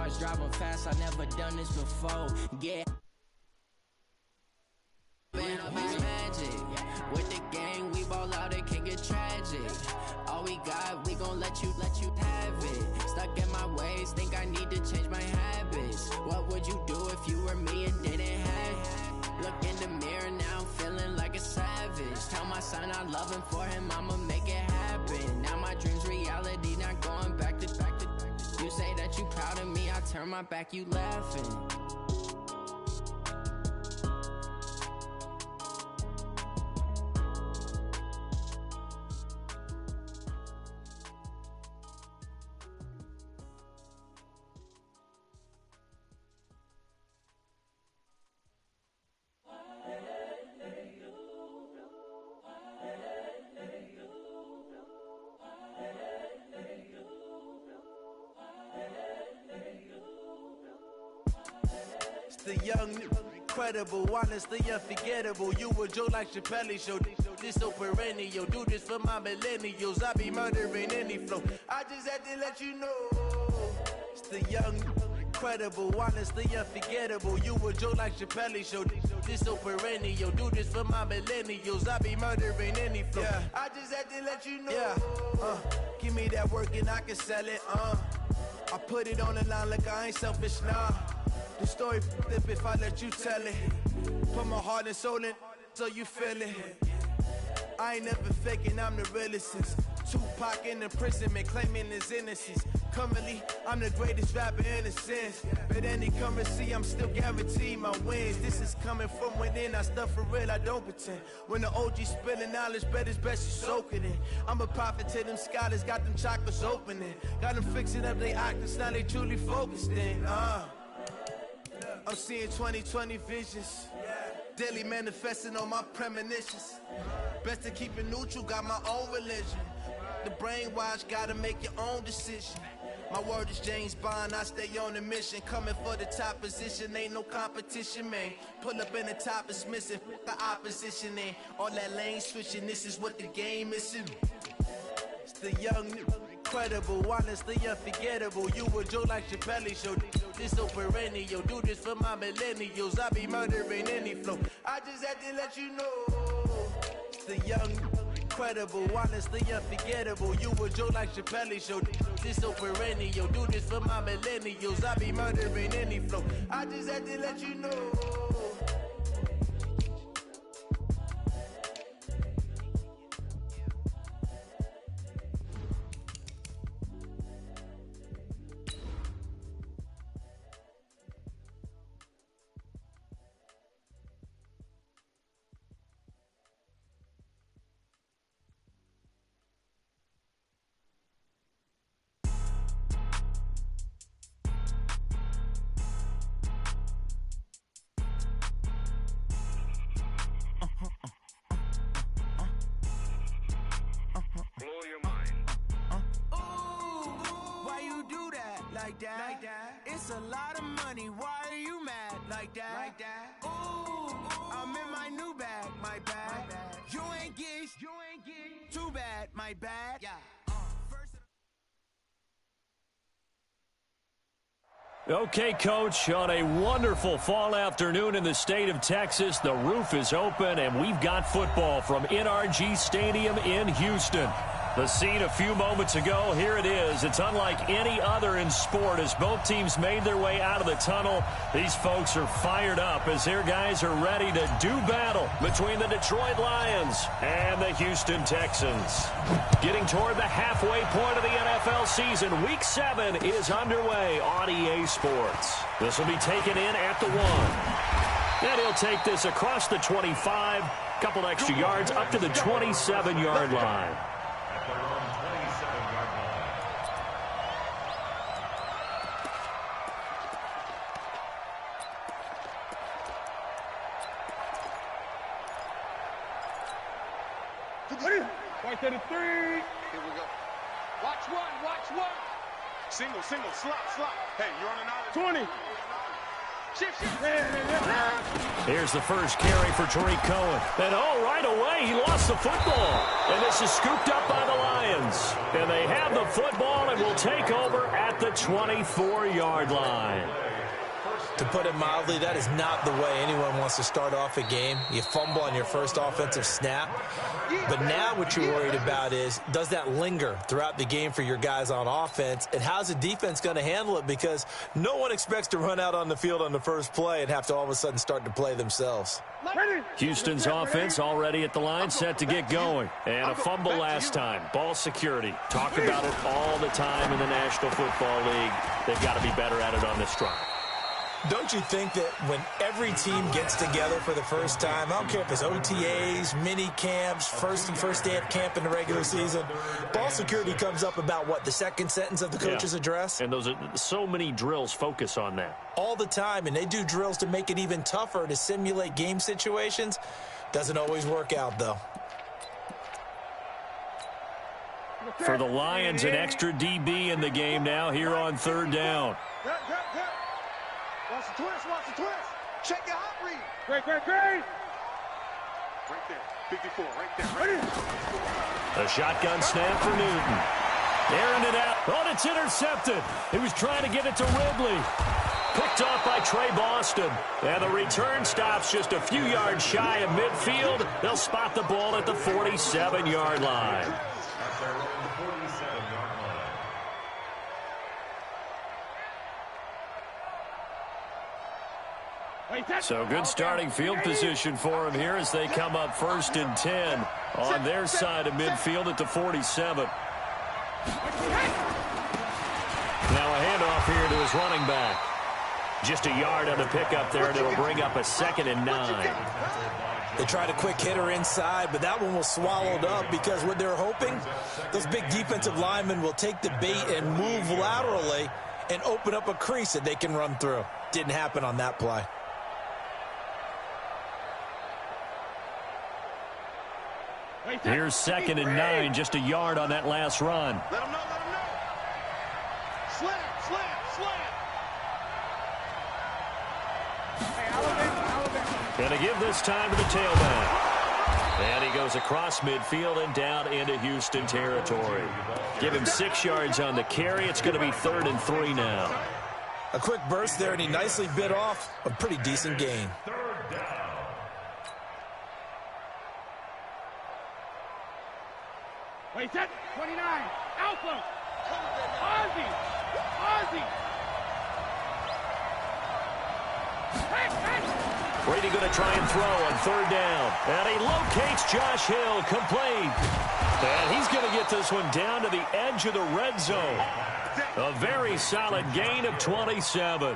cars, driving fast, I never done this before. Yeah. Man, up is magic. With the gang, we ball out, it can get tragic. All we got, we gon' let you have it. Stuck in my ways, think I need to change my habits. What would you do if you were me and didn't have it? Look in the mirror, now I'm feeling like a savage. Tell my son I love him, for him I'ma make it happen. Now my dream's reality, not going back to. You say that you proud of me, I turn my back, you laughing. The young, incredible, honestly unforgettable. You a joke like Chappelle show. This so perennial. Do this for my millennials. I be murdering any flow. I just had to let you know. It's the young, incredible, honestly unforgettable. You a joke like Chappelle show. This so perennial. Do this for my millennials. I be murdering any flow. Yeah. I just had to let you know. Yeah. Give me that work and I can sell it. I put it on the line like I ain't selfish, nah. The story flip if I let you tell it. Put my heart and soul in so you feel it. I ain't never faking, I'm the realest since Tupac in imprisonment, claiming his innocence. Currently, I'm the greatest rapper in a sense. But any currency, I'm still guaranteed my wins. This is coming from within, I stuff for real, I don't pretend. When the OG spilling knowledge, bet it's best you soak it in. I'm a prophet to them scholars, got them chakras opening. Got them fixing up their octaves, now they truly focused in. I'm seeing 2020 visions, daily manifesting on my premonitions. Best to keep it neutral, got my own religion. The brainwash, gotta make your own decision. My word is James Bond, I stay on a mission. Coming for the top position, ain't no competition, man. Pull up in the top is missing, the opposition ain't. All that lane switching, this is what the game is. It's the young, incredible, honestly unforgettable. You a joke like Chappelle show. This so perennial. Do this for my millennials. I be murdering any flow. I just had to let you know. It's the young, incredible, honestly unforgettable. You a joke like Chappelle show. This so perennial. Do this for my millennials. I be murdering any flow. I just had to let you know. Like that. It's a lot of money. Why are you mad like that? Ooh, I'm in my new bag, my bad. You ain't get too bad, my bad. Yeah. Okay, Coach, on a wonderful fall afternoon in the state of Texas, the roof is open and we've got football from NRG Stadium in Houston. The scene a few moments ago, here it is. It's unlike any other in sport as both teams made their way out of the tunnel. These folks are fired up as their guys are ready to do battle between the Detroit Lions and the Houston Texans. Getting toward the halfway point of the NFL season, Week 7 is underway on EA Sports. This will be taken in at the 1. And he'll take this across the 25, couple extra yards up to the 27-yard line. Right to the 3. Here we go. Watch one. Single, slot. Hey, you're on an island. 20. Here's the first carry for Tariq Cohen. And right away, he lost the football. And this is scooped up by the Lions. And they have the football and will take over at the 24-yard line. To put it mildly, that is not the way anyone wants to start off a game. You fumble on your first offensive snap. But now what you're worried about is, does that linger throughout the game for your guys on offense? And how's the defense going to handle it? Because no one expects to run out on the field on the first play and have to all of a sudden start to play themselves. Houston's offense already at the line, set to get going. And a fumble last time. Ball security. Talk about it all the time in the National Football League. They've got to be better at it on this drive. Don't you think that when every team gets together for the first time, I don't care if it's OTAs, mini camps, first day at camp in the regular season, ball security comes up about, what, the second sentence of the coach's address? And those are so many drills focus on that. All the time, and they do drills to make it even tougher to simulate game situations. Doesn't always work out, though. For the Lions, an extra DB in the game now here on third down. Watch the twist. Check your hot read. Great. Right there. 54, right there. A shotgun snap for Newton. Airing it out. Oh, it's intercepted. He was trying to get it to Ridley. Picked off by Trey Boston. And the return stops just a few yards shy of midfield. They'll spot the ball at the 47-yard line. So good starting field position for him here as they come up 1st and 10 on their side of midfield at the 47. Now a handoff here to his running back. Just a yard on the pickup there, and it'll bring up a 2nd and 9. They tried a quick hitter inside, but that one was swallowed up because what they're hoping, those big defensive linemen will take the bait and move laterally and open up a crease that they can run through. Didn't happen on that play. Here's 2nd and 9, just a yard on that last run. Let him know. Slam. Gonna give this time to the tailback. And he goes across midfield and down into Houston territory. Give him 6 yards on the carry. It's going to be 3rd and 3 now. A quick burst there, and he nicely bit off a pretty decent gain. Wait, set. 29. Alpha. Ozzy. Brady going to try and throw on 3rd down. And he locates Josh Hill, complete. And he's going to get this one down to the edge of the red zone. A very solid gain of 27.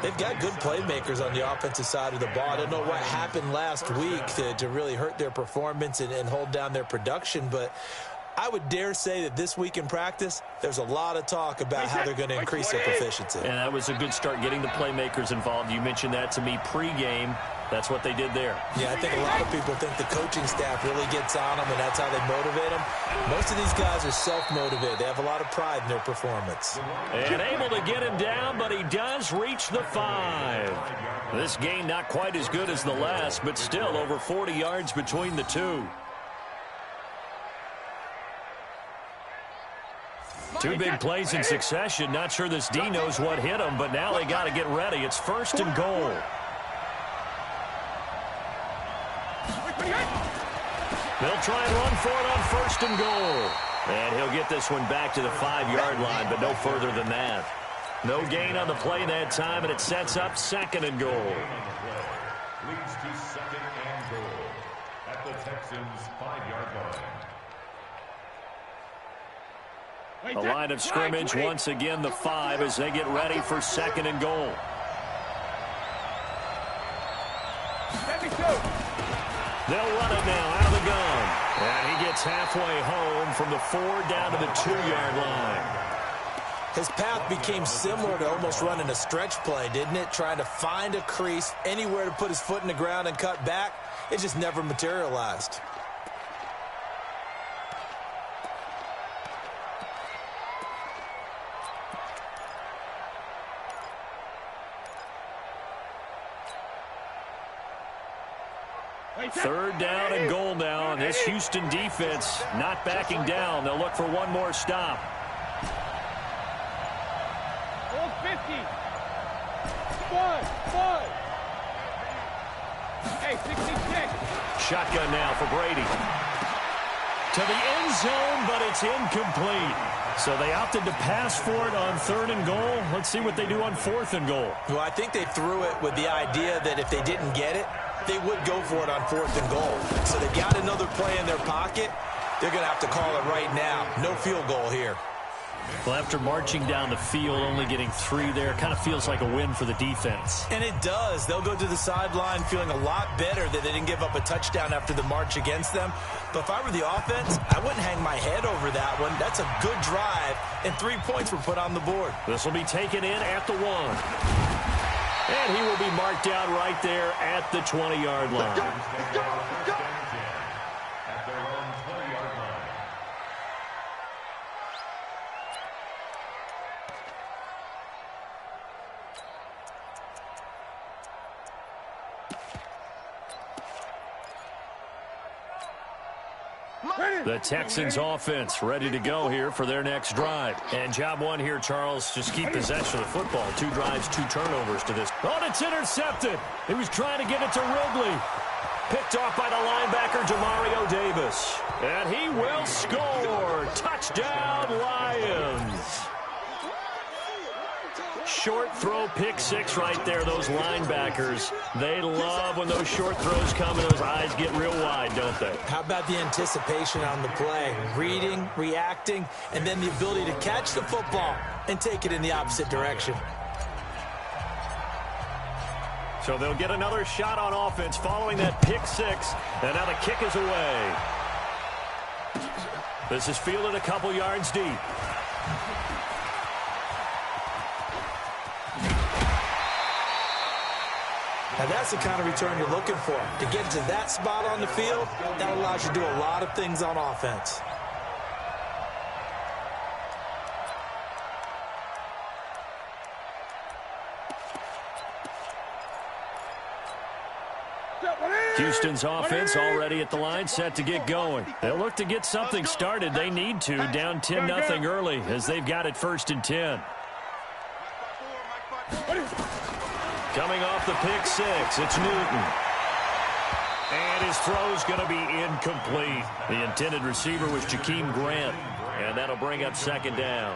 They've got good playmakers on the offensive side of the ball. I don't know what happened last week to really hurt their performance and hold down their production, but I would dare say that this week in practice, there's a lot of talk about how they're going to increase their proficiency. And that was a good start getting the playmakers involved. You mentioned that to me pregame. That's what they did there. Yeah, I think a lot of people think the coaching staff really gets on them, and that's how they motivate them. Most of these guys are self-motivated. They have a lot of pride in their performance. And able to get him down, but he does reach the 5. This game not quite as good as the last, but still over 40 yards between the two. 2 big plays in succession. Not sure this D knows what hit him, but now they got to get ready. It's 1st and goal. They'll try and run for it on 1st and goal. And he'll get this one back to the 5-yard line, but no further than that. No gain on the play that time, and it sets up 2nd and goal. Leads to 2nd and goal at the Texans' 5-yard line. A line of scrimmage, once again the 5 as they get ready for 2nd and goal. They'll run it now out of the gun. And he gets halfway home from the 4 down to the 2-yard line. His path became similar to almost running a stretch play, didn't it? Trying to find a crease, anywhere to put his foot in the ground and cut back. It just never materialized. Third down and goal now, and this Houston defense not backing down. They'll look for one more stop. 50. Hey, 66. Shotgun now for Brady. To the end zone, but it's incomplete. So they opted to pass for it on 3rd and goal. Let's see what they do on 4th and goal. Well, I think they threw it with the idea that if they didn't get it, they would go for it on 4th and goal. So they've got another play in their pocket. They're going to have to call it right now. No field goal here. Well, after marching down the field, only getting 3 there, kind of feels like a win for the defense. And it does. They'll go to the sideline feeling a lot better that they didn't give up a touchdown after the march against them. But if I were the offense, I wouldn't hang my head over that one. That's a good drive, and 3 points were put on the board. This will be taken in at the 1. And he will be marked down right there at the 20-yard line. At their own 20-yard line. The Texans offense ready to go here for their next drive. And job 1 here, Charles, just keep possession of the football. 2 drives, 2 turnovers to this. Oh, it's intercepted. He was trying to get it to Ridley. Picked off by the linebacker, Demario Davis. And he will score. Touchdown, Lions. Short throw, pick 6 right there. Those linebackers, they love when those short throws come and those eyes get real wide, don't they? How about the anticipation on the play? Reading, reacting, and then the ability to catch the football and take it in the opposite direction. So they'll get another shot on offense following that pick 6, and now the kick is away. This is fielded a couple yards deep. Now that's the kind of return you're looking for. To get to that spot on the field, that allows you to do a lot of things on offense. Houston's offense already at the line, set to get going. They'll look to get something started. They need to, down 10-0 early, as they've got it 1st and 10. Coming off the pick 6, it's Newton. And his throw's going to be incomplete. The intended receiver was Jakeem Grant, and that'll bring up 2nd down.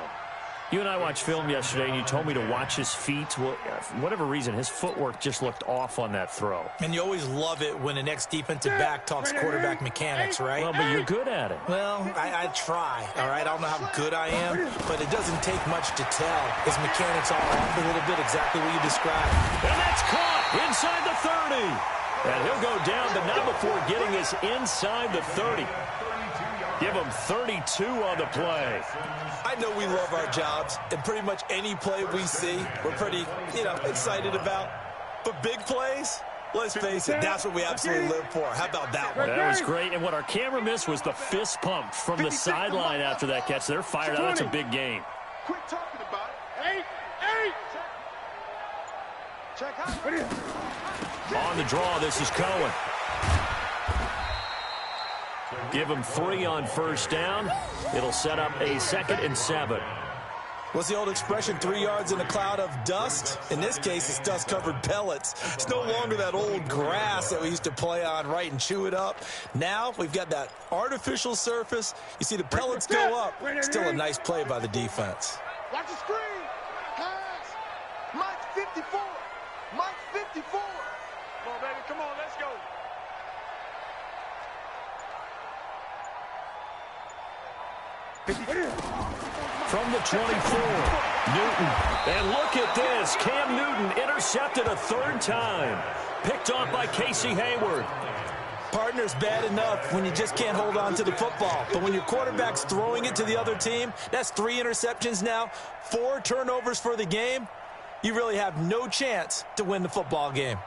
You and I watched film yesterday, and you told me to watch his feet. Well, for whatever reason, his footwork just looked off on that throw. And you always love it when the next defensive back talks quarterback mechanics, right? Well, but you're good at it. Well, I try, all right? I don't know how good I am, but it doesn't take much to tell. His mechanics are off a little bit, exactly what you described. And that's caught inside the 30. And he'll go down, but not before getting us inside the 30. Give him 32 on the play. I know we love our jobs, and pretty much any play we see, we're pretty, excited about. But big plays, let's face it, that's what we absolutely live for. How about that one? That was great, and what our camera missed was the fist pump from the sideline after that catch. They're fired out. That's a big game. Quit talking about it. 8. Check out. On the draw, this is Cohen. Give him 3 on 1st down. It'll set up a 2nd and 7. What's the old expression, 3 yards in a cloud of dust? In this case, it's dust-covered pellets. It's no longer that old grass that we used to play on, right, and chew it up. Now we've got that artificial surface. You see the pellets go up. Still a nice play by the defense. Watch the screen. Pass. Mike 54. Mike 54. Come on, baby. Come on. Let's go. From the 24, Newton. And look at this. Cam Newton intercepted a 3rd time. Picked off by Casey Hayward. Partner's bad enough when you just can't hold on to the football. But when your quarterback's throwing it to the other team, that's 3 interceptions now, 4 turnovers for the game. You really have no chance to win the football game.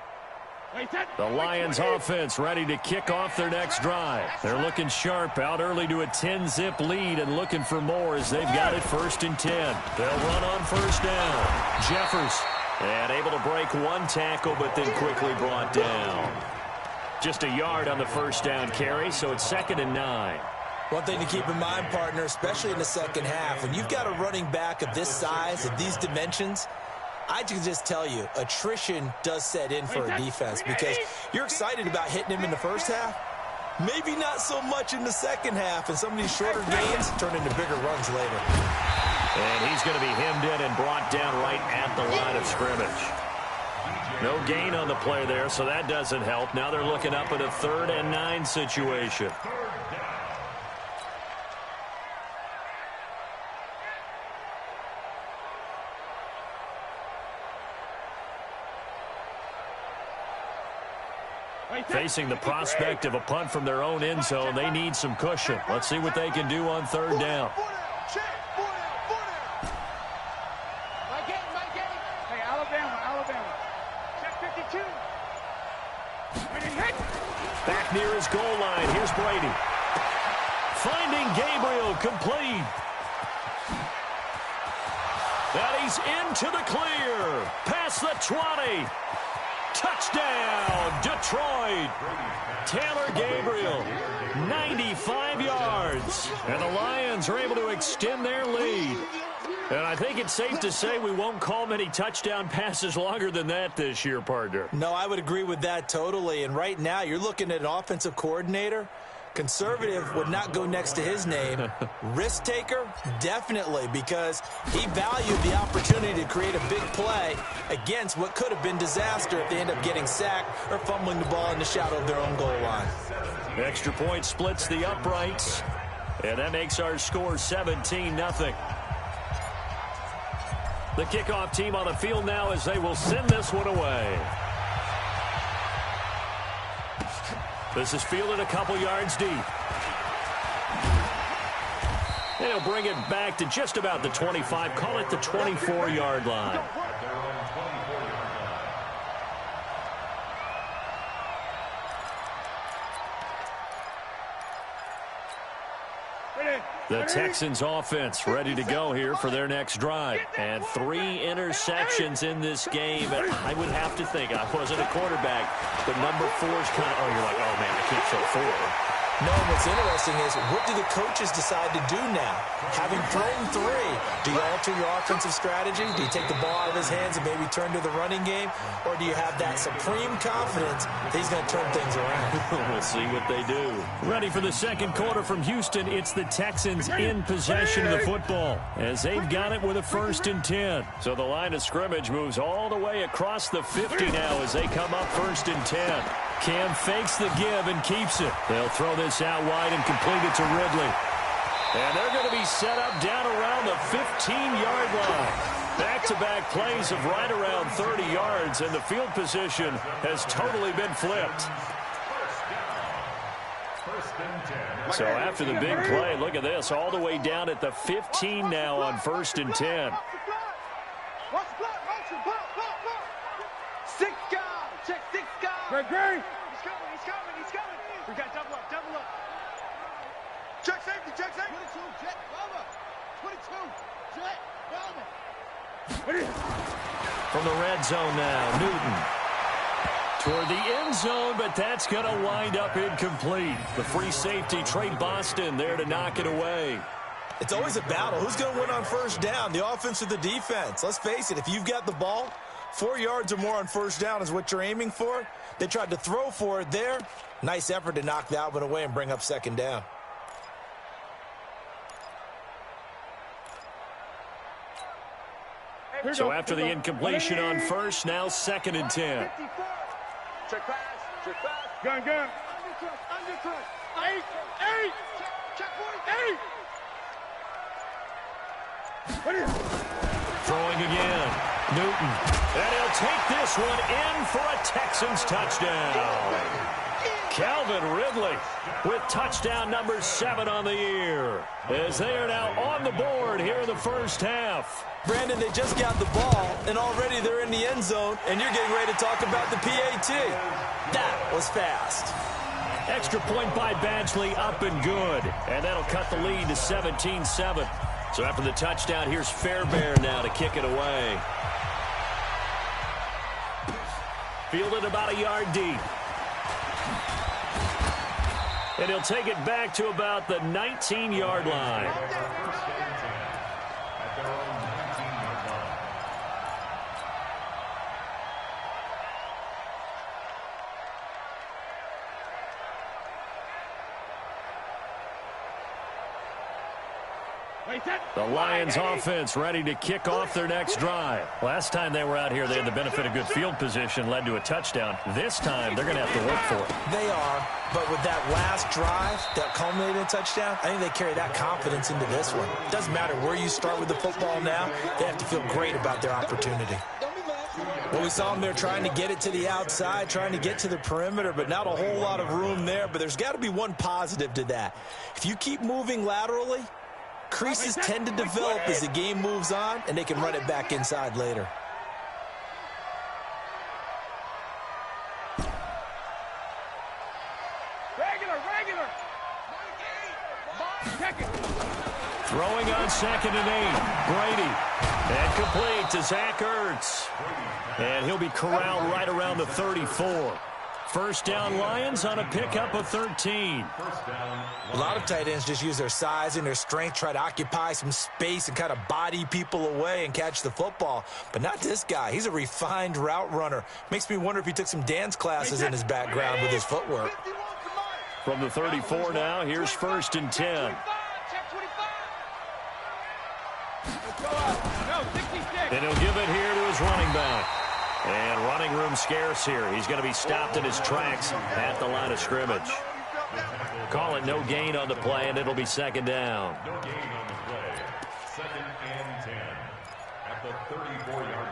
The Lions offense ready to kick off their next drive. They're looking sharp, out early to a 10-zip lead and looking for more as they've got it 1st and 10. They'll run on 1st down. Jeffers, and able to break 1 tackle, but then quickly brought down. just a yard on the first down carry, so it's 2nd and 9. One thing to keep in mind, partner, especially in the second half, when you've got a running back of this size, of these dimensions, I can just tell you, attrition does set in for a defense because you're excited about hitting him in the first half. Maybe not so much in the second half, and some of these shorter gains turn into bigger runs later. And he's going to be hemmed in and brought down right at the line of scrimmage. No gain on the play there, so that doesn't help. Now they're looking up at a 3rd and 9 situation. Facing the prospect of a punt from their own end zone, they need some cushion. Let's see what they can do on 3rd down. Hey, Alabama. Check 52. Back near his goal line. Here's Brady. Finding Gabriel, complete. And he's into the clear. Past the 20. Touchdown, Detroit. Taylor Gabriel, 95 yards. And the Lions are able to extend their lead. And I think it's safe to say we won't call many touchdown passes longer than that this year, partner. No, I would agree with that totally. And right now, you're looking at an offensive coordinator. Conservative would not go next to his name. Risk taker, definitely, because he valued the opportunity to create a big play against what could have been disaster if they end up getting sacked or fumbling the ball in the shadow of their own goal line. Extra point splits the uprights, and that makes our score 17-0. The kickoff team on the field now as they will send this one away. This is fielded a couple yards deep. And he'll bring it back to just about the 25. Call it the 24-yard line. The Texans offense ready to go here for their next drive. And 3 interceptions in this game. And I would have to think, I wasn't a quarterback, but number 4 is kind of, you're like, oh, man, I can't show 4. No, what's interesting is what do the coaches decide to do now? Having thrown 3, do you alter your offensive strategy? Do you take the ball out of his hands and maybe turn to the running game? Or do you have that supreme confidence that he's going to turn things around? We'll see what they do. Ready for the second quarter from Houston. It's the Texans in possession of the football as they've got it with a 1st and 10. So the line of scrimmage moves all the way across the 50 now as they come up 1st and 10. Cam fakes the give and keeps it. They'll throw this out wide and complete it to Ridley. And they're going to be set up down around the 15-yard line. Back-to-back plays of right around 30 yards, and the field position has totally been flipped. So after the big play, look at this, all the way down at the 15 now on 1st and 10. Great. He's coming. We got double up. Check safety. 22, jet, bomber. 22, jet, bomber. From the red zone now, Newton. Toward the end zone, but that's going to wind up incomplete. The free safety, Trey Boston, there to knock it away. It's always a battle. Who's going to win on 1st down, the offense or the defense? Let's face it, if you've got the ball, 4 yards or more on 1st down is what you're aiming for. They tried to throw for it there. Nice effort to knock that one away and bring up 2nd down. So after the incompletion on 1st, now 2nd and 10. Check pass. Gun. Undercut. 8. Check 48. Throwing again. Newton. And he'll take this one in for a Texans touchdown. Calvin Ridley with touchdown number 7 on the year as they are now on the board here in the first half. Brandon, they just got the ball, and already they're in the end zone, and you're getting ready to talk about the PAT. That was fast. Extra point by Badgley, up and good. And that'll cut the lead to 17-7. So after the touchdown, here's Fairbairn now to kick it away. Fielded about a yard deep. And he'll take it back to about the 19-yard line. The Lions offense ready to kick off their next drive. Last time they were out here, they had the benefit of good field position, led to a touchdown. This time, they're going to have to work for it. They are, but with that last drive that culminated in a touchdown, I think they carry that confidence into this one. It doesn't matter where you start with the football now. They have to feel great about their opportunity. Well, we saw them there trying to get it to the outside, trying to get to the perimeter, but not a whole lot of room there. But there's got to be one positive to that. If you keep moving laterally, creases tend to develop as the game moves on, and they can run it back inside later. Regular. Throwing on 2nd and 8. Brady. And complete to Zach Ertz. And he'll be corralled right around the 34. First down, Lions on a pickup of 13. A lot of tight ends just use their size and their strength, try to occupy some space and kind of body people away and catch the football. But not this guy. He's a refined route runner. Makes me wonder if he took some dance classes in his background with his footwork. From the 34 now, here's 1st and 10. And he'll give it here to his running back. And running room scarce here. He's going to be stopped in his tracks at the line of scrimmage. Call it no gain on the play, and it'll be 2nd down. No gain on the play. 2nd and 10 at the 34-yard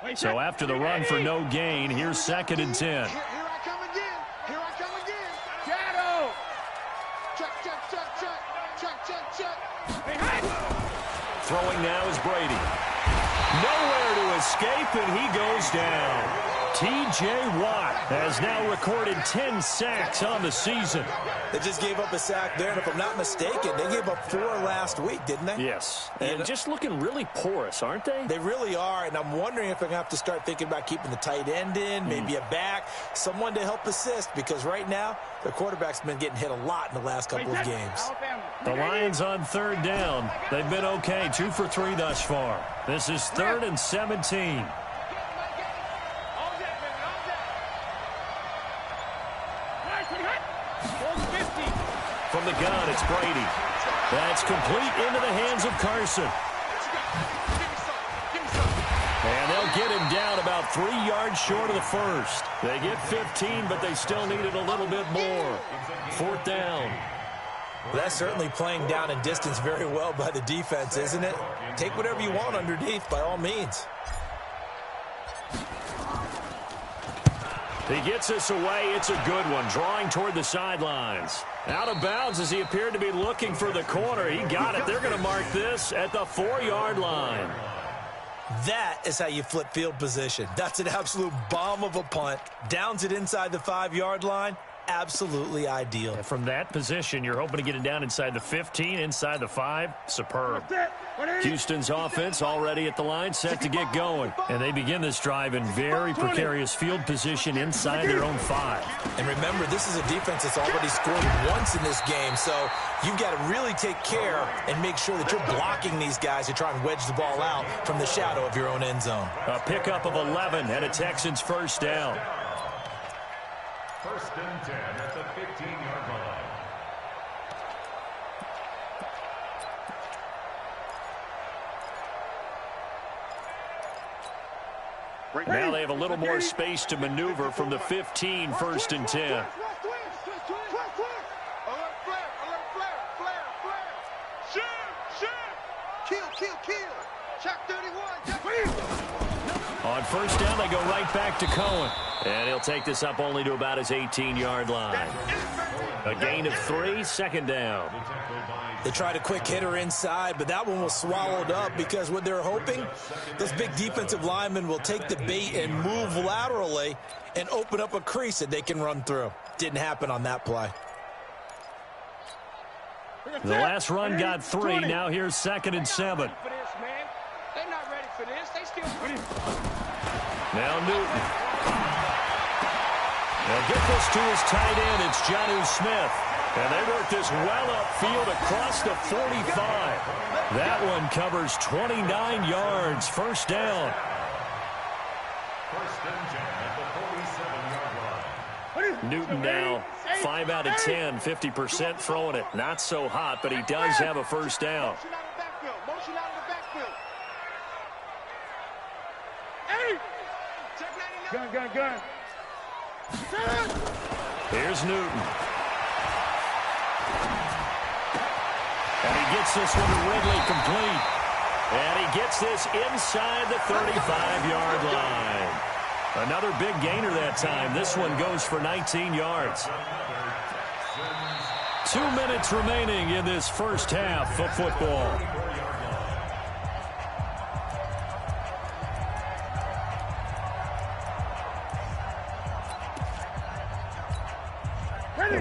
line. So after the run for no gain, here's 2nd and 10. Here I come again. Shadow. Check. Throwing now is Brady. Nowhere to escape, and he goes down. T.J. Watt has now recorded 10 sacks on the season. They just gave up a sack there, and if I'm not mistaken, they gave up 4 last week, didn't they? Yes, and just looking really porous, aren't they? They really are, and I'm wondering if they're going to have to start thinking about keeping the tight end in, maybe a back, someone to help assist, because right now, their quarterback's been getting hit a lot in the last couple of games. The Lions on 3rd down. They've been okay, 2 for 3 thus far. This is 3rd and 17. From the gun, it's Brady. That's complete into the hands of Carson. And they'll get him down about 3 yards short of the first. They get 15, but they still needed a little bit more. 4th down. Well, that's certainly playing down in distance very well by the defense, isn't it? Take whatever you want underneath, by all means. He gets this away. It's a good one, drawing toward the sidelines. Out of bounds as he appeared to be looking for the corner. He got it. They're going to mark this at the 4-yard line. That is how you flip field position. That's an absolute bomb of a punt. Downs it inside the 5-yard line. Absolutely ideal. And from that position, you're hoping to get it down inside the 15, inside the 5. Superb. Houston's offense already at the line, set to get going. And they begin this drive in very precarious field position inside their own 5. And remember, this is a defense that's already scored once in this game, so you've got to really take care and make sure that you're blocking these guys to try and wedge the ball out from the shadow of your own end zone. A pickup of 11 and a Texans 1st down. 1st and 10 at the 15-yard line. Now they have a little more space to maneuver from the 15, 1st and 10. Kill. Check 31. On 1st down, they go right back to Cohen. And he'll take this up only to about his 18-yard line. A gain of 3, 2nd down. They tried a quick hitter inside, but that one was swallowed up because what they're hoping, this big defensive lineman will take the bait and move laterally and open up a crease that they can run through. Didn't happen on that play. The last run got 3. Now here's 2nd and 7. They're not ready for this. They still Now Newton. They'll get this to his tight end. It's Jonnu Smith. And they work this well upfield across the 45. That one covers 29 yards. First down. First and 10 at the 47-yard line. Newton now 5 out of 10, 50% throwing it. Not so hot, but he does have a first down. Motion out of the backfield. Gun. Here's Newton. And he gets this one to Ridley complete. And he gets this inside the 35-yard line. Another big gainer that time. This one goes for 19 yards. 2 minutes remaining in this first half of football.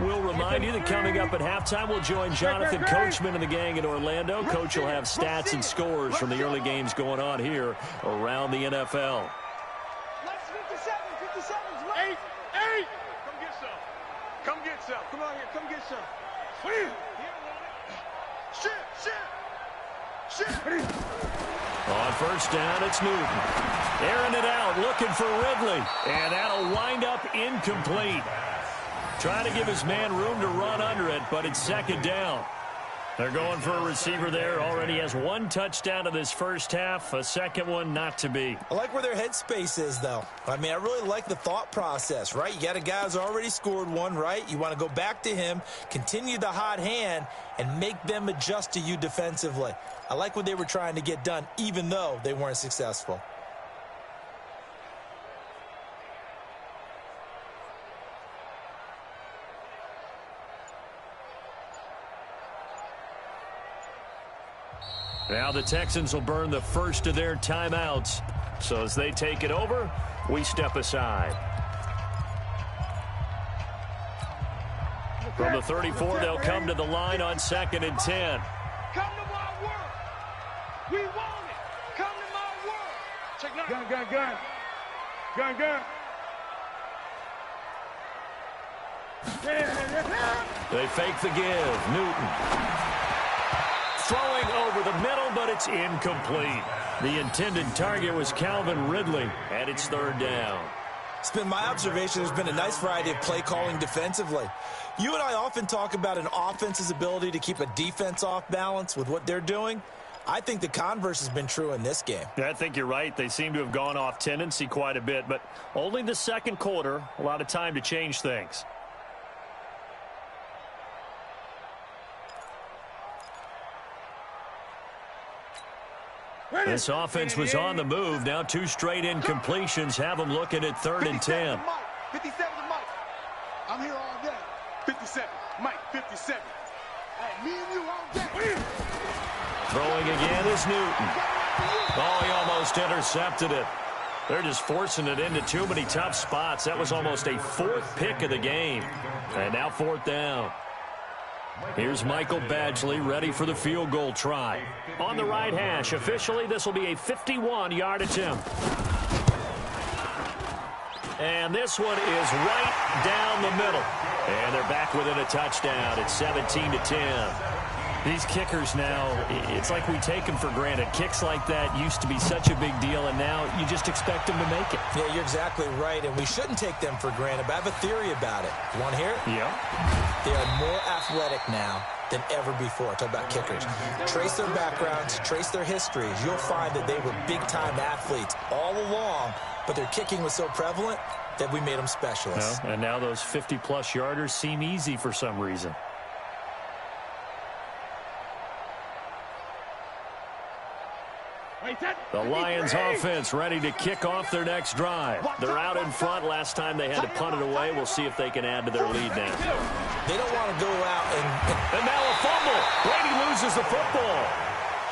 We'll remind you that coming up at halftime, we'll join Jonathan Coachman and the gang in Orlando. Coach will have stats and scores from the early games going on here around the NFL. 57. Come get some. Come on here. Come get some. Shit. On first down, it's Newton. Airing it out, looking for Ridley. And that'll wind up incomplete. Trying to give his man room to run under it, but it's 2nd down. They're going for a receiver there. Already has 1 touchdown in this first half. A second one not to be. I like where their headspace is, though. I mean, I really like the thought process, right? You got a guy who's already scored 1, right? You want to go back to him, continue the hot hand, and make them adjust to you defensively. I like what they were trying to get done, even though they weren't successful. Now the Texans will burn the first of their timeouts. So as they take it over, we step aside. From the 34, they'll come to the line on 2nd and 10. Come to my world. We want it. Come to my world. Check now. Gun. They fake the give. Newton. Throwing over the middle, but it's incomplete. The intended target was Calvin Ridley, and it's 3rd down. It's been my observation there's been a nice variety of play calling defensively. You and I often talk about an offense's ability to keep a defense off balance with what they're doing. I think the converse has been true in this game. Yeah, I think you're right. They seem to have gone off tendency quite a bit, but only the second quarter, a lot of time to change things. This offense was on the move. Now 2 straight incompletions have them looking at 3rd and 10. 57 Mike. I'm here all day. 57. Mike, 57. Hey, me and you all day. Throwing again is Newton. Oh, he almost intercepted it. They're just forcing it into too many tough spots. That was almost a 4th pick of the game. And now 4th down. Here's Michael Badgley ready for the field goal try. On the right hash, officially this will be a 51-yard attempt. And this one is right down the middle. And they're back within a touchdown. It's 17-10. These kickers now, it's like we take them for granted. Kicks like that used to be such a big deal, and now you just expect them to make it. Yeah, you're exactly right, and we shouldn't take them for granted, but I have a theory about it. You want to hear it? Yeah. They are more athletic now than ever before. Talk about kickers. Trace their backgrounds, trace their histories. You'll find that they were big-time athletes all along, but their kicking was so prevalent that we made them specialists. Well, and now those 50-plus yarders seem easy for some reason. The Lions offense ready to kick off their next drive. They're out in front. Last time they had to punt it away. We'll see if they can add to their lead now. They don't want to go out and now a fumble. Brady loses the football.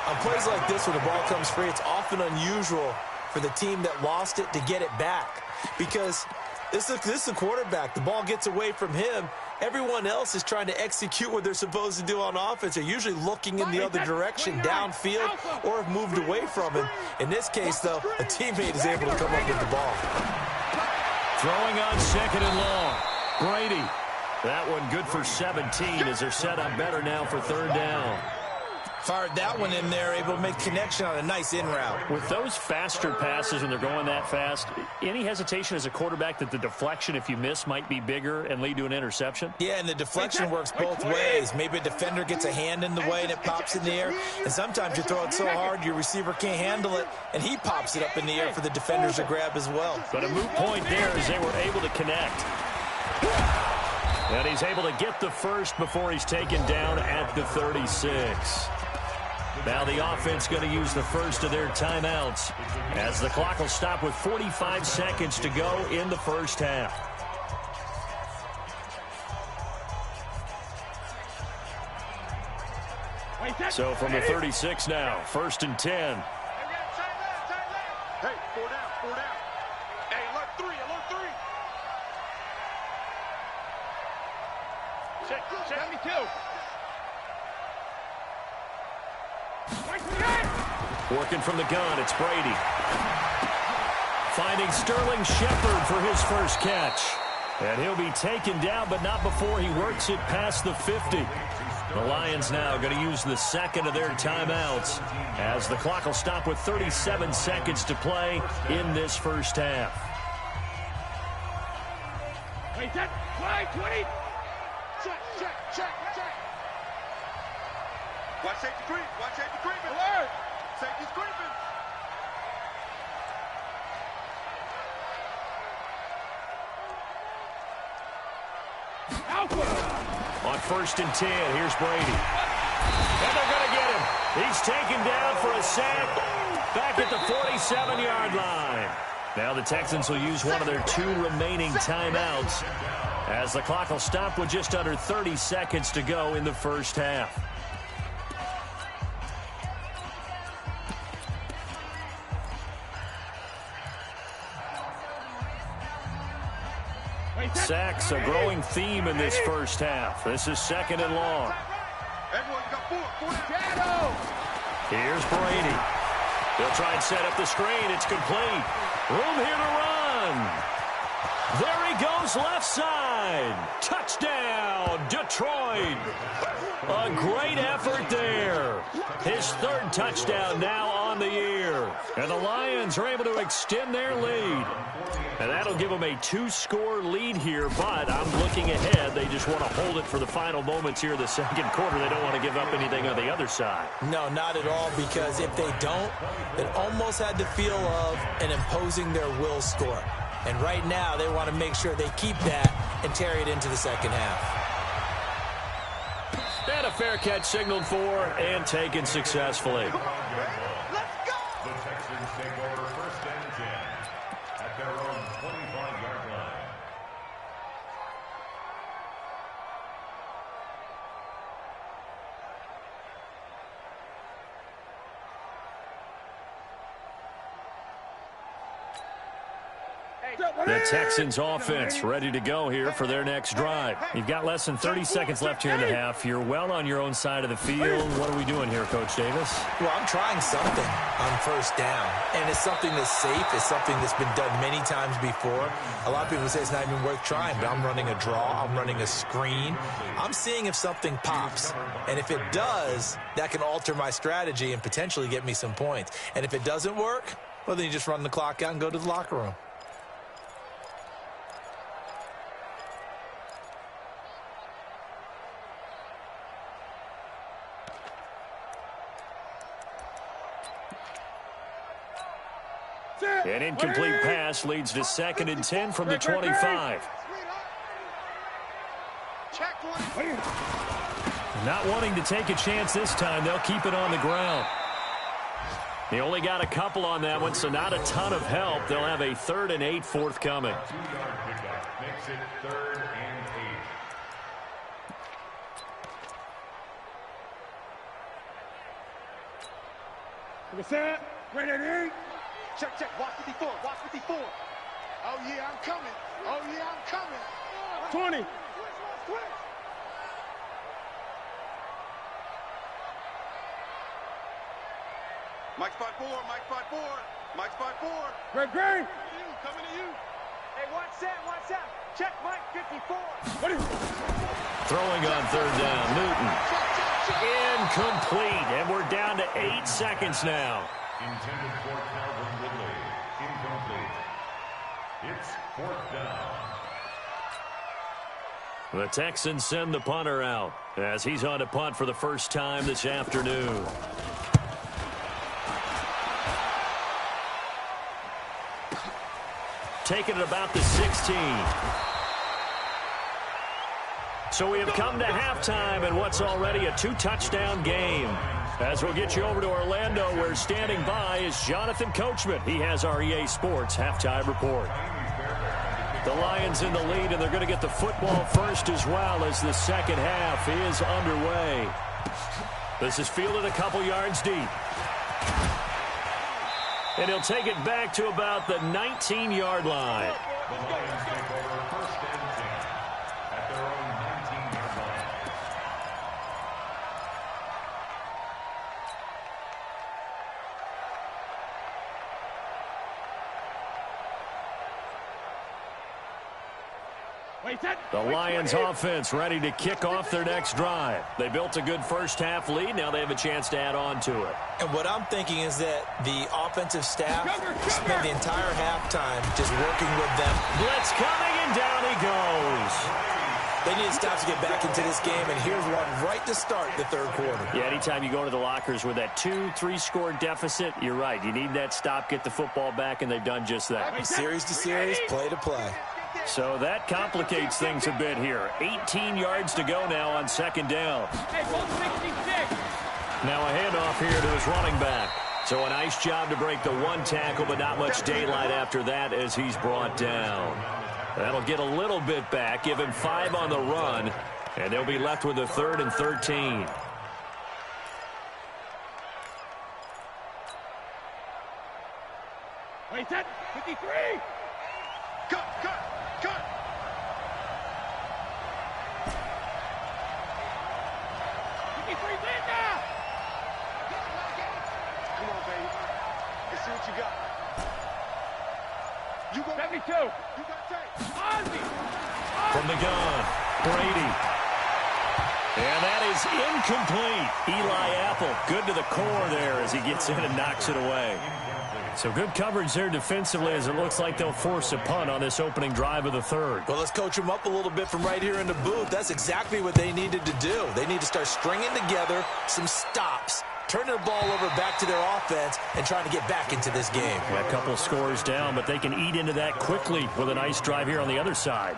On plays like this where the ball comes free, it's often unusual for the team that lost it to get it back. Because this is a quarterback. The ball gets away from him, Everyone else is trying to execute what they're supposed to do on offense. They're usually looking in the other direction, downfield, or have moved away from him. In this case, though, a teammate is able to come up with the ball. Throwing on second and long. Brady. That one good for 17 as they're set up better now for third down. Fired that one in there, able to make connection on a nice in route. With those faster passes when they're going that fast, any hesitation as a quarterback that the deflection, if you miss, might be bigger and lead to an interception? Yeah, and the deflection works both ways. Maybe a defender gets a hand in the way and it pops in the air. And sometimes you throw it so hard your receiver can't handle it, and he pops it up in the air for the defenders to grab as well. But a moot point there as they were able to connect. And he's able to get the first before he's taken down at the 36. Now the offense going to use the first of their timeouts as the clock will stop with 45 seconds to go in the first half. So from the 36 now, 1st and 10. Hey, 4 down, 4 down. Hey, alert 3, alert 3. Check me too. Working from the gun, it's Brady. Finding Sterling Shepard for his first catch. And he'll be taken down, but not before he works it past the 50. The Lions now going to use the second of their timeouts as the clock will stop with 37 seconds to play in this first half. Wait, that play, 20. Check. Watch safety creep. Watch safety creeping. Alert. Safety's creeping. Alpha. On 1st and 10, here's Brady. And they're going to get him. He's taken down for a sack back at the 47-yard line. Now the Texans will use one of their 2 remaining timeouts as the clock will stop with just under 30 seconds to go in the first half. Sacks, a growing theme in this first half. This is 2nd and long. Everyone's got 4 Here's Brady. They'll try and set up the screen. It's complete. Room here to run. There he goes, left side. Touchdown, Detroit. A great effort there. His 3rd touchdown now on the year. And the Lions are able to extend their lead. And that'll give them a 2-score lead here, but I'm looking ahead. They just want to hold it for the final moments here in the second quarter. They don't want to give up anything on the other side. No, not at all, because if they don't, it almost had the feel of an imposing their will score. And right now, they want to make sure they keep that and carry it into the second half. And a fair catch signaled for and taken successfully. Let's go! The Texans take over 1st and 10 at their own 25-yard line. The Texans offense ready to go here for their next drive. You've got less than 30 seconds left here in the half. You're well on your own side of the field. What are we doing here, Coach Davis? Well, I'm trying something on 1st down, and it's something that's safe. It's something that's been done many times before. A lot of people say it's not even worth trying, but I'm running a draw. I'm running a screen. I'm seeing if something pops, and if it does, that can alter my strategy and potentially get me some points. And if it doesn't work, well, then you just run the clock out and go to the locker room. An incomplete pass leads to 2nd and 10 from the 25. Not wanting to take a chance this time, they'll keep it on the ground. They only got a couple on that one, so not a ton of help. They'll have a 3rd and 8 forthcoming. 2-yard pickup makes it 3rd and 8. What's that? Ready to eat? Check. Watch 54. Watch 54. Oh, yeah, I'm coming. Oh, yeah, I'm coming. 20. Switch. Mike's 5-4, Mike's 5-4, Mike's 5-4. Greg, Greg. Coming to you. Hey, watch that. Check Mike 54. Throwing on third down, Newton. Incomplete, and we're down to 8 seconds now. Intended for Calvin Ridley. Incomplete. It's fourth down. The Texans send the punter out as he's on to punt for the first time this afternoon. Taking it about the 16. So we have come to halftime in what's already a 2-touchdown game. As we'll get you over to Orlando, where standing by is Jonathan Coachman. He has our EA Sports halftime report. The Lions in the lead, and they're going to get the football first as well as the second half is underway. This is fielded a couple yards deep. And he'll take it back to about the 19-yard line. The Lions take over first and 10 at their own 19-yard line. The Lions offense ready to kick off their next drive. They built a good first half lead. Now they have a chance to add on to it. And what I'm thinking is that the offensive staff spent the entire halftime just working with them. Blitz coming, and down he goes. They need to stop to get back into this game, and here's one right to start the third quarter. Yeah, anytime you go to the lockers with that 2-3 score deficit, you're right. You need that stop, get the football back, and they've done just that. Series to series, play to play. So that complicates things a bit here. 18 yards to go now on second down. Now a handoff here to his running back. So a nice job to break the one tackle, but not much daylight after that as he's brought down. That'll get a little bit back, give him 5 on the run, and they'll be left with a 3rd and 13. Wait, that 53. Cut. 53, man now. Come on, baby. Let's see what you got. You go 72. You got tape. Ozzy. From the gun, Brady. And that is incomplete. Eli Apple, good to the core there as he gets in and knocks it away. So good coverage there defensively as it looks like they'll force a punt on this opening drive of the third. Well, let's coach them up a little bit from right here in the booth. That's exactly what they needed to do. They need to start stringing together some stops, turning the ball over back to their offense, and trying to get back into this game. Yeah, a couple scores down, but they can eat into that quickly with a nice drive here on the other side.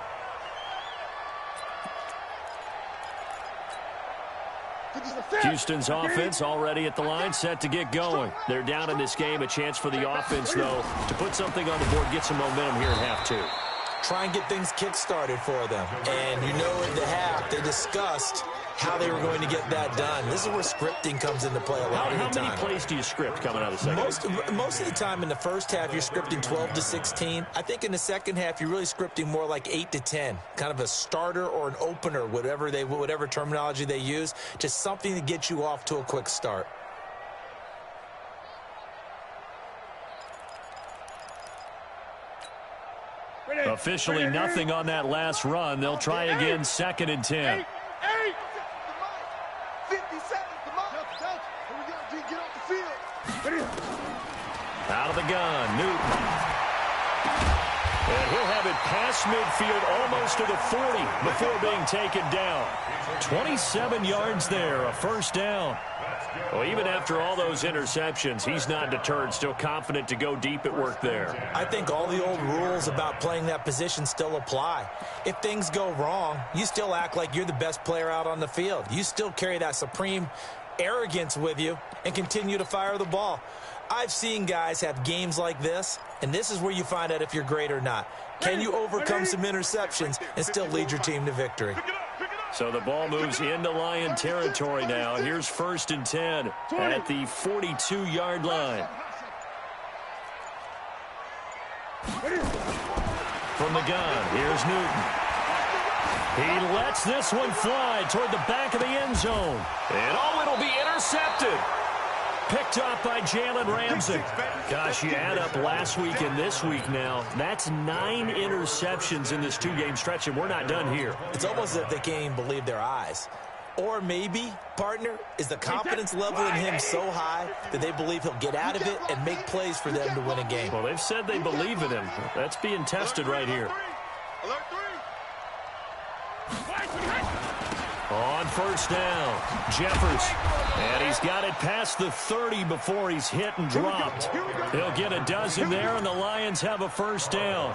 Houston's offense already at the line, set to get going. They're down in this game. A chance for the offense, though, to put something on the board, get some momentum here in half two. Try and get things kick-started for them. And you know in the half, they discussed how they were going to get that done. This is where scripting comes into play a lot of the time. How many plays do you script coming out of the second? Most of the time in the first half, you're scripting 12 to 16. I think in the second half, you're really scripting more like 8 to 10, kind of a starter or an opener, whatever terminology they use, just something to get you off to a quick start. Officially nothing on that last run. They'll try again, 2nd and 10. 50 seconds. Come on. Here we go. G, get off the field. Out of the gun, Newton. And he'll have it past midfield almost to the 40 before being taken down. 27 yards there, a first down. Well, even after all those interceptions, he's not deterred, still confident to go deep at work there. I think all the old rules about playing that position still apply. If things go wrong, you still act like you're the best player out on the field. You still carry that supreme arrogance with you and continue to fire the ball. I've seen guys have games like this, and this is where you find out if you're great or not. Can you overcome some interceptions and still lead your team to victory? So the ball moves into Lion territory now. Here's 1st and 10 at the 42-yard line. From the gun, here's Newton. He lets this one fly toward the back of the end zone. And it'll be intercepted. Picked up by Jalen Ramsey. Gosh, you add up last week and this week now. That's 9 interceptions in this 2-game stretch, and we're not done here. It's almost as if they can't even believe their eyes. Or maybe, partner, is the confidence level in him so high that they believe he'll get out of it and make plays for them to win a game. Well, they've said they believe in him. That's being tested right here. On first down, Jeffers. And he's got it past the 30 before he's hit and dropped. He'll get a dozen there, and the Lions have a first down.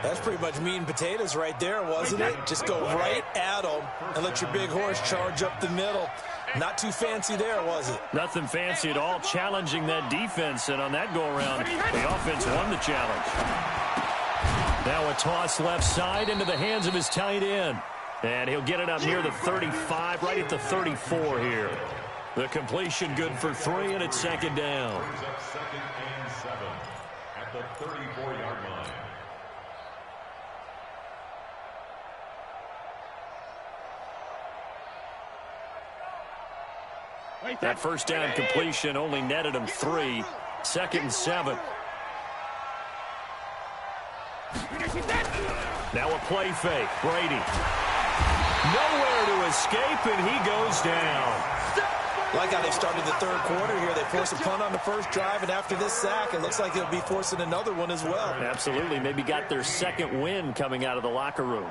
That's pretty much meat and potatoes right there, wasn't it? Just go right at them and let your big horse charge up the middle. Not too fancy there, was it? Nothing fancy at all, challenging that defense. And on that go-around, the offense won the challenge. Now a toss left side into the hands of his tight end. And he'll get it up near the 35, right at the 34 here. The completion good for 3, and it's second down. Brings up 2nd and 7 at the 34-yard line. That first down completion only netted him 3. 2nd and 7. Now a play fake. Brady. Nowhere to escape, and he goes down. Like how they started the third quarter here. They forced a punt on the first drive, and after this sack, it looks like they'll be forcing another one as well. Absolutely. Maybe got their second win coming out of the locker room.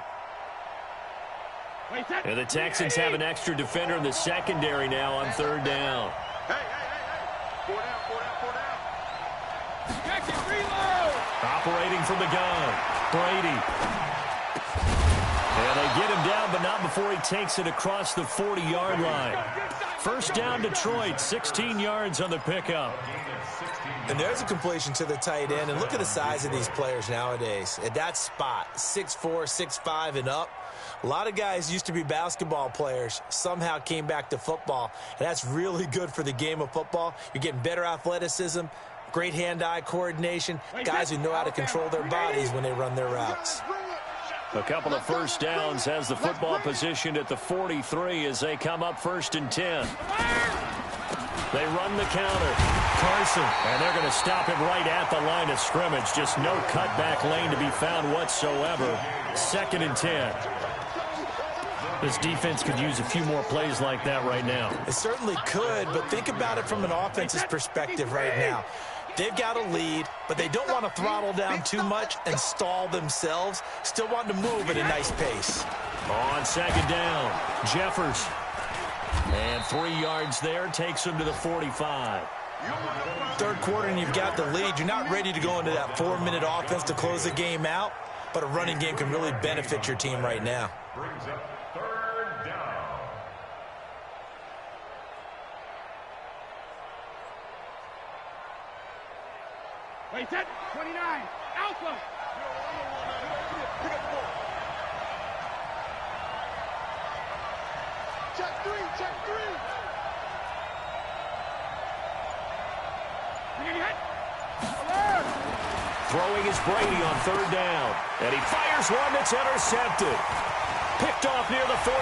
And the Texans have an extra defender in the secondary now on third down. Hey. 4 down. Operating from the gun. Brady. And they get him down, but not before he takes it across the 40-yard line. First down, Detroit, 16 yards on the pickup. And there's a completion to the tight end. And look at the size of these players nowadays. At that spot, 6'4", 6'5", and up. A lot of guys used to be basketball players, somehow came back to football. And that's really good for the game of football. You're getting better athleticism, great hand-eye coordination, guys who know how to control their bodies when they run their routes. A couple of first downs has the football positioned at the 43 as they come up 1st and 10. They run the counter. Carson, and they're going to stop him right at the line of scrimmage. Just no cutback lane to be found whatsoever. 2nd and 10. This defense could use a few more plays like that right now. It certainly could, but think about it from an offense's perspective right now. They've got a lead, but they don't want to throttle down too much and stall themselves. Still want to move at a nice pace. On 2nd down, Jeffers. And 3 yards there, takes him to the 45. Third quarter and you've got the lead. You're not ready to go into that 4-minute offense to close the game out, but a running game can really benefit your team right now. Brings up 3rd down. Wait, set. 29. Alpha. Check 3. Throwing is Brady on 3rd down. And he fires one that's intercepted. Picked off near the 44.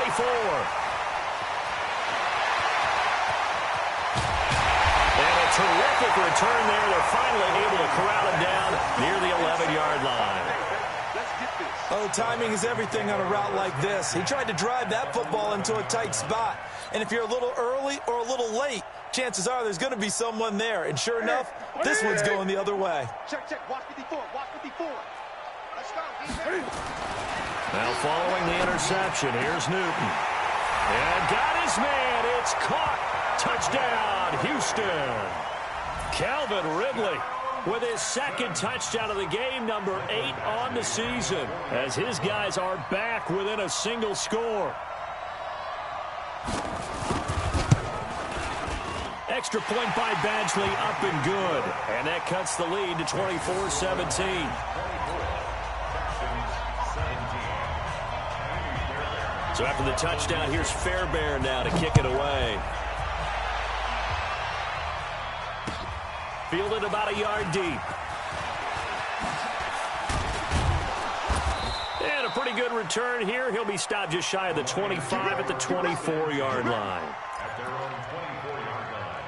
Terrific return there. They're finally able to corral him down near the 11-yard line. Oh, timing is everything on a route like this. He tried to drive that football into a tight spot. And if you're a little early or a little late, chances are there's going to be someone there. And sure enough, this one's going the other way. Check. Watch 54. Let's go. Now following the interception, here's Newton. And got his man. It's caught. Touchdown, Houston. Calvin Ridley with his 2nd touchdown of the game, number 8 on the season, as his guys are back within a single score. Extra point by Badgley, up and good. And that cuts the lead to 24-17. So after the touchdown, here's Fairbairn now to kick it away. Fielded about a yard deep. And a pretty good return here. He'll be stopped just shy of the 25 at the 24-yard line. At their own 24-yard line.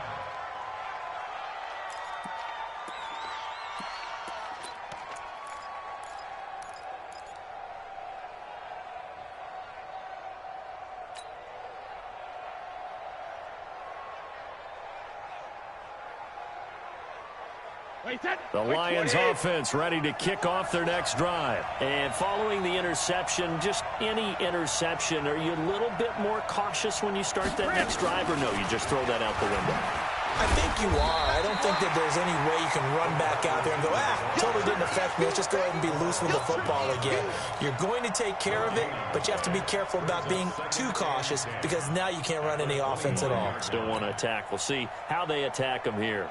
The Lions offense ready to kick off their next drive. And following the interception, just any interception, are you a little bit more cautious when you start that next drive, or no, you just throw that out the window? I think you are. I don't think that there's any way you can run back out there and go, totally didn't affect me. Let's just go ahead and be loose with the football again. You're going to take care of it, but you have to be careful about being too cautious because now you can't run any offense at all. Still want to attack. We'll see how they attack them here.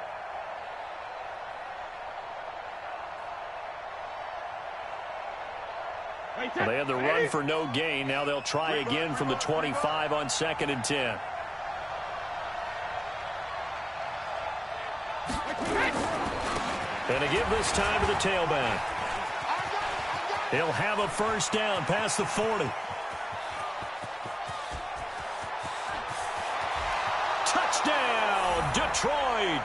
Well, they had the run for no gain. Now they'll try again from the 25 on 2nd and 10. And to give this time to the tailback. He'll have a first down past the 40. Touchdown, Detroit.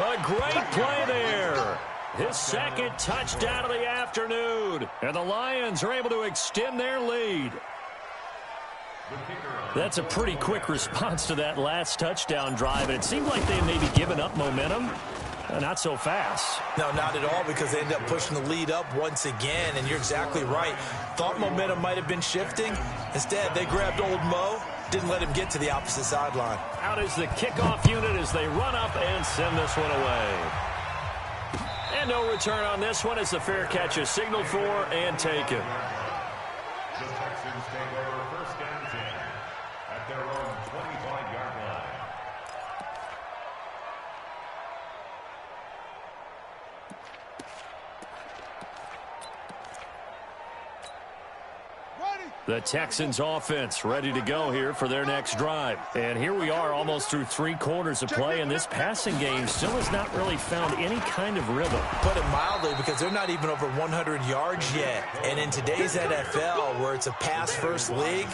A great play there. His second touchdown of the afternoon. And the Lions are able to extend their lead. That's a pretty quick response to that last touchdown drive. And it seemed like they had maybe given up momentum. Not so fast. No, not at all, because they ended up pushing the lead up once again. And you're exactly right. Thought momentum might have been shifting. Instead, they grabbed old Mo. Didn't let him get to the opposite sideline. Out is the kickoff unit as they run up and send this one away. And no return on this one as the fair catch is signaled for and taken. The Texans take over 1st and 10 at their own 25-yard line. The Texans offense ready to go here for their next drive. And here we are almost through 3 quarters of play, and this passing game still has not really found any kind of rhythm. Put it mildly, because they're not even over 100 yards yet. And in today's NFL, where it's a pass-first league,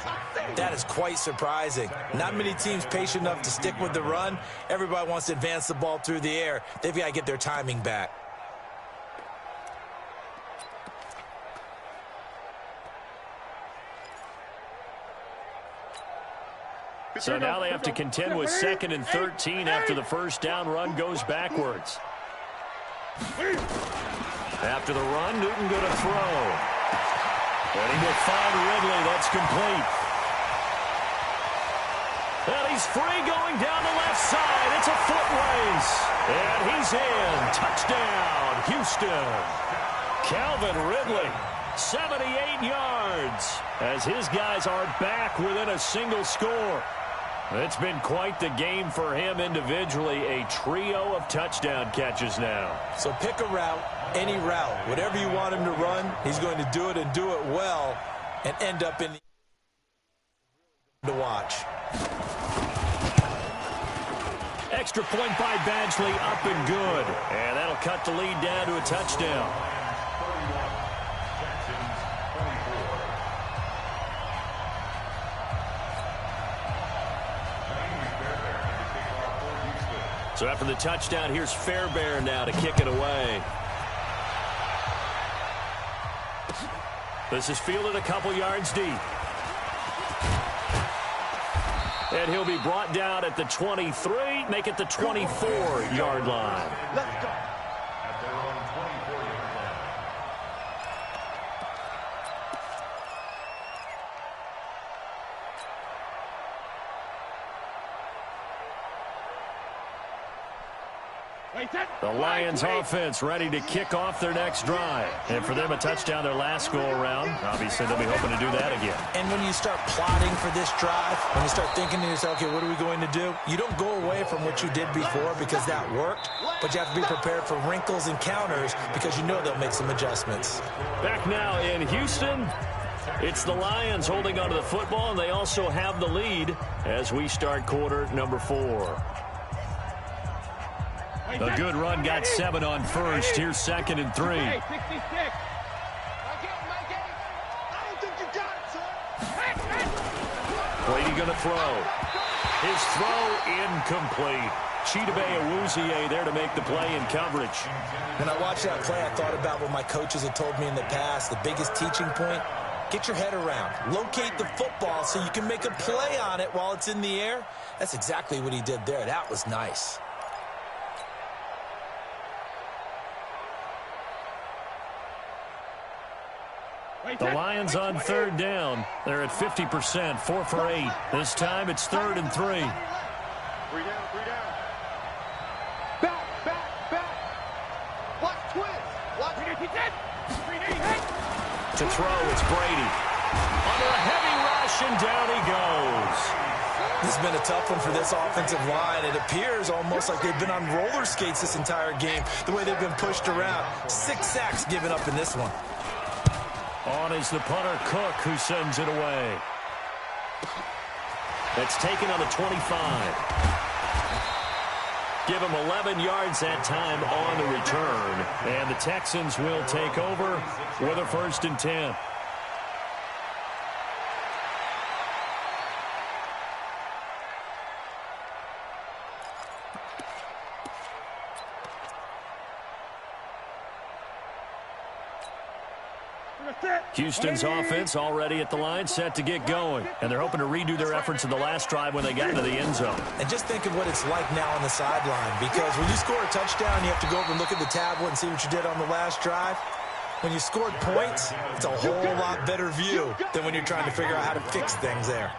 that is quite surprising. Not many teams patient enough to stick with the run. Everybody wants to advance the ball through the air. They've got to get their timing back. So now they have to contend with 2nd and 13 after the first down run goes backwards. After the run, Newton going to throw. And he will find Ridley. That's complete. And he's free going down the left side. It's a foot race. And he's in. Touchdown, Houston. Calvin Ridley, 78 yards, as his guys are back within a single score. It's been quite the game for him individually, a trio of touchdown catches now. So pick a route, any route. Whatever you want him to run, he's going to do it and do it well and end up in the to watch. Extra point by Badgley, up and good. And that'll cut the lead down to a touchdown. So after the touchdown, here's Fairbairn now to kick it away. This is fielded a couple yards deep. And he'll be brought down at the 23, make it the 24-yard line. Let's go. At their own 24-yard line. The Lions offense ready to kick off their next drive. And for them, a touchdown their last go-around. Obviously, they'll be hoping to do that again. And when you start plotting for this drive, when you start thinking to yourself, okay, what are we going to do? You don't go away from what you did before because that worked, but you have to be prepared for wrinkles and counters because you know they'll make some adjustments. Back now in Houston, it's the Lions holding onto the football, and they also have the lead as we start quarter number 4. A good run got 7 on first. Here's 2nd and 3. Brady going to throw. His throw incomplete. Chidobe Awuzie there to make the play in coverage. When I watched that play, I thought about what my coaches had told me in the past. The biggest teaching point, get your head around. Locate the football so you can make a play on it while it's in the air. That's exactly what he did there. That was nice. The Lions on third down. They're at 50%, 4 for 8. This time it's 3rd and 3. 3 down, 3 down. Back. Watch twist. Watch. To throw, it's Brady. Under a heavy rush, and down he goes. This has been a tough one for this offensive line. It appears almost like they've been on roller skates this entire game, the way they've been pushed around. 6 sacks given up in this one. On is the punter, Cook, who sends it away. It's taken on the 25. Give him 11 yards that time on the return. And the Texans will take over with a 1st and 10. Houston's offense already at the line, set to get going. And they're hoping to redo their efforts in the last drive when they got into the end zone. And just think of what it's like now on the sideline, because when you score a touchdown, you have to go over and look at the tablet and see what you did on the last drive. When you scored points, it's a whole lot better view than when you're trying to figure out how to fix things there.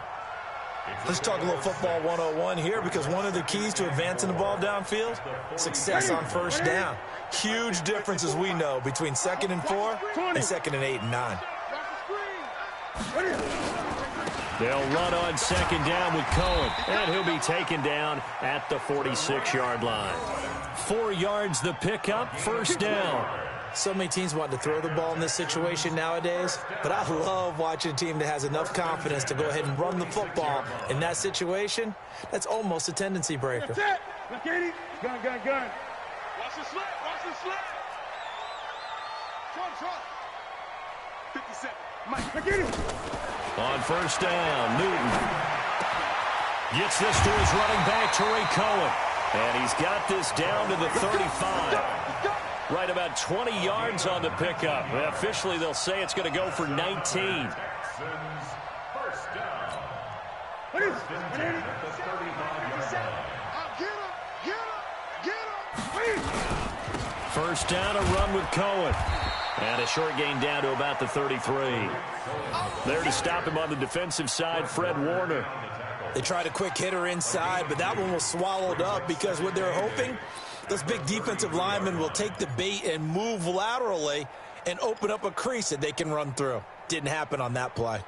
Let's talk a little football 101 here, because one of the keys to advancing the ball downfield, success on 1st down. Huge difference, as we know, between 2nd and 4 and 2nd and 8 and 9. They'll run on 2nd down with Cohen, and he'll be taken down at the 46-yard line. 4 yards the pickup, 1st down. So many teams want to throw the ball in this situation nowadays, but I love watching a team that has enough confidence to go ahead and run the football in that situation. That's almost a tendency breaker. That's it. Look at him. Gun. Watch the slip. 57. Mike, look at him. On 1st down, Newton gets this to his running back, Tariq Cohen. And he's got this down to the 35. Right about 20 yards on the pickup. Officially, they'll say it's going to go for 19. What is it? 1st down, a run with Cohen. And a short gain down to about the 33. There to stop him on the defensive side, Fred Warner. They tried a quick hitter inside, but that one was swallowed up, because what they're hoping, those big defensive linemen will take the bait and move laterally and open up a crease that they can run through. Didn't happen on that play.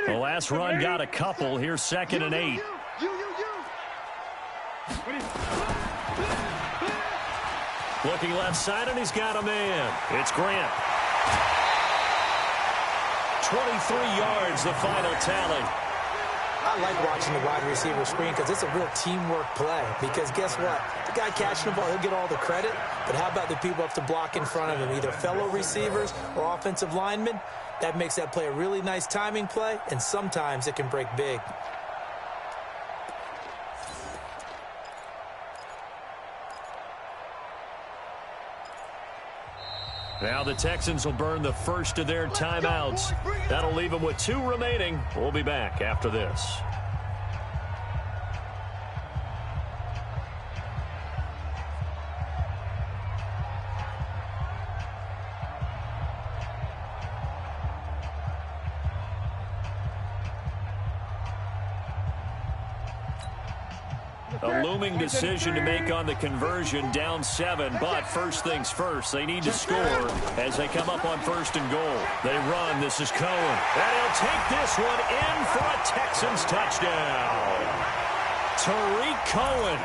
The last run got a couple. Here's 2nd and 8. Looking left side, and he's got a man. It's Grant. 23 yards, the final tally. I like watching the wide receiver screen, because it's a real teamwork play. Because guess what? The guy catching the ball, he'll get all the credit. But how about the people have to block in front of him, either fellow receivers or offensive linemen? That makes that play a really nice timing play, and sometimes it can break big. Now the Texans will burn the first of their timeouts. That'll leave them with 2 remaining. We'll be back after this. A looming decision to make on the conversion, down 7, but first things first, they need to score as they come up on 1st and goal. They run, this is Cohen, and he'll take this one in for a Texans touchdown. Tariq Cohen,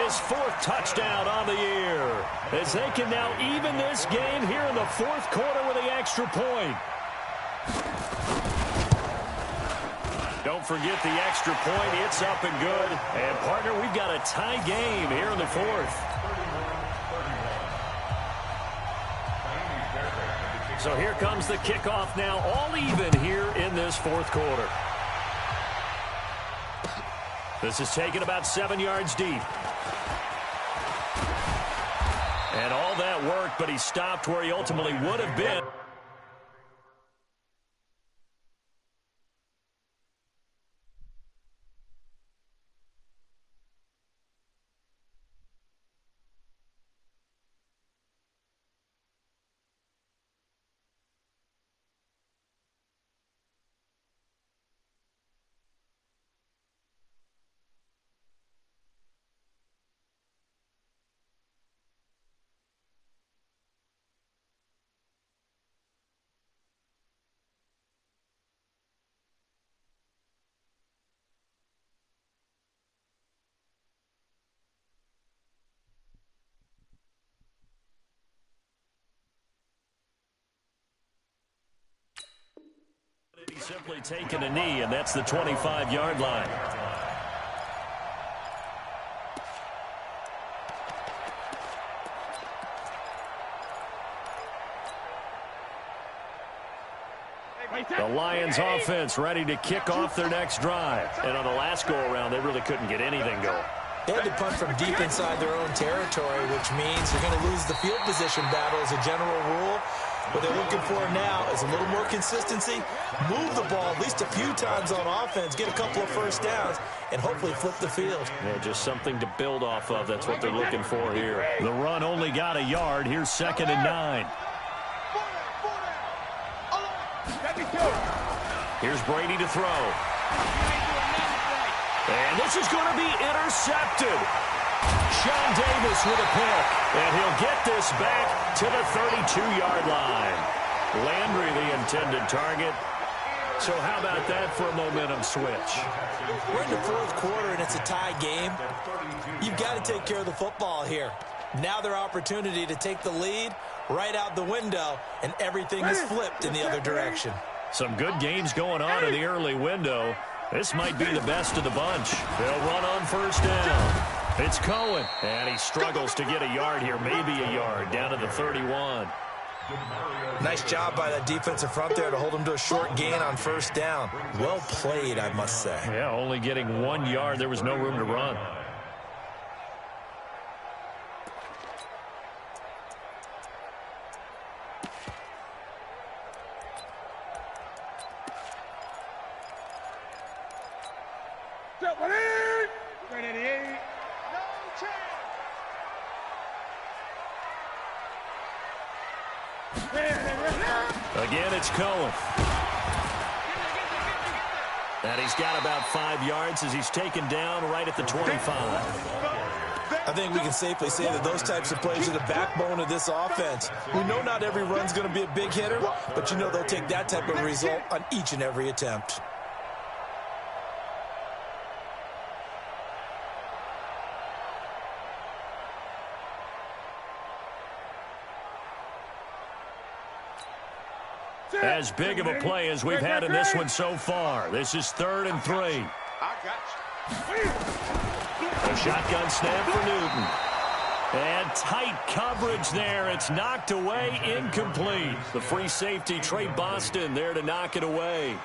his 4th touchdown on the year, as they can now even this game here in the 4th quarter with the extra point. Don't forget the extra point. It's up and good. And, partner, we've got a tie game here in the 4th. So here comes the kickoff now, all even here in this 4th quarter. This is taken about 7 yards deep. And all that worked, but he stopped where he ultimately would have been. Simply taking a knee, and that's the 25-yard line. The Lions offense ready to kick off their next drive. And on the last go-around, they really couldn't get anything going. They had to punt from deep inside their own territory, which means you're going to lose the field position battle as a general rule. What they're looking for now is a little more consistency, move the ball at least a few times on offense, get a couple of first downs, and hopefully flip the field. Yeah, just something to build off of. That's what they're looking for here. The run only got a yard. Here's 2nd and 9. Here's Brady to throw. And this is going to be intercepted. Sean Davis with a pick. And he'll get this back to the 32-yard line. Landry the intended target. So how about that for a momentum switch? We're in the 4th quarter, and it's a tie game. You've got to take care of the football here. Now their opportunity to take the lead right out the window, and everything is flipped in the other direction. Some good games going on in the early window. This might be the best of the bunch. They'll run on 1st down. It's Cohen, and he struggles to get a yard here, maybe a yard, down to the 31. Nice job by that defensive front there to hold him to a short gain on 1st down. Well played, I must say. Yeah, only getting 1 yard. There was no room to run. Again, it's Cohen. And he's got about 5 yards as he's taken down right at the 25. I think we can safely say that those types of plays are the backbone of this offense. We know not every run's going to be a big hitter, but you know they'll take that type of result on each and every attempt. As big of a play as we've had in this one so far. This is 3rd and 3. I got you. A shotgun snap for Newton. And tight coverage there. It's knocked away, incomplete. The free safety, Trey Boston, there to knock it away.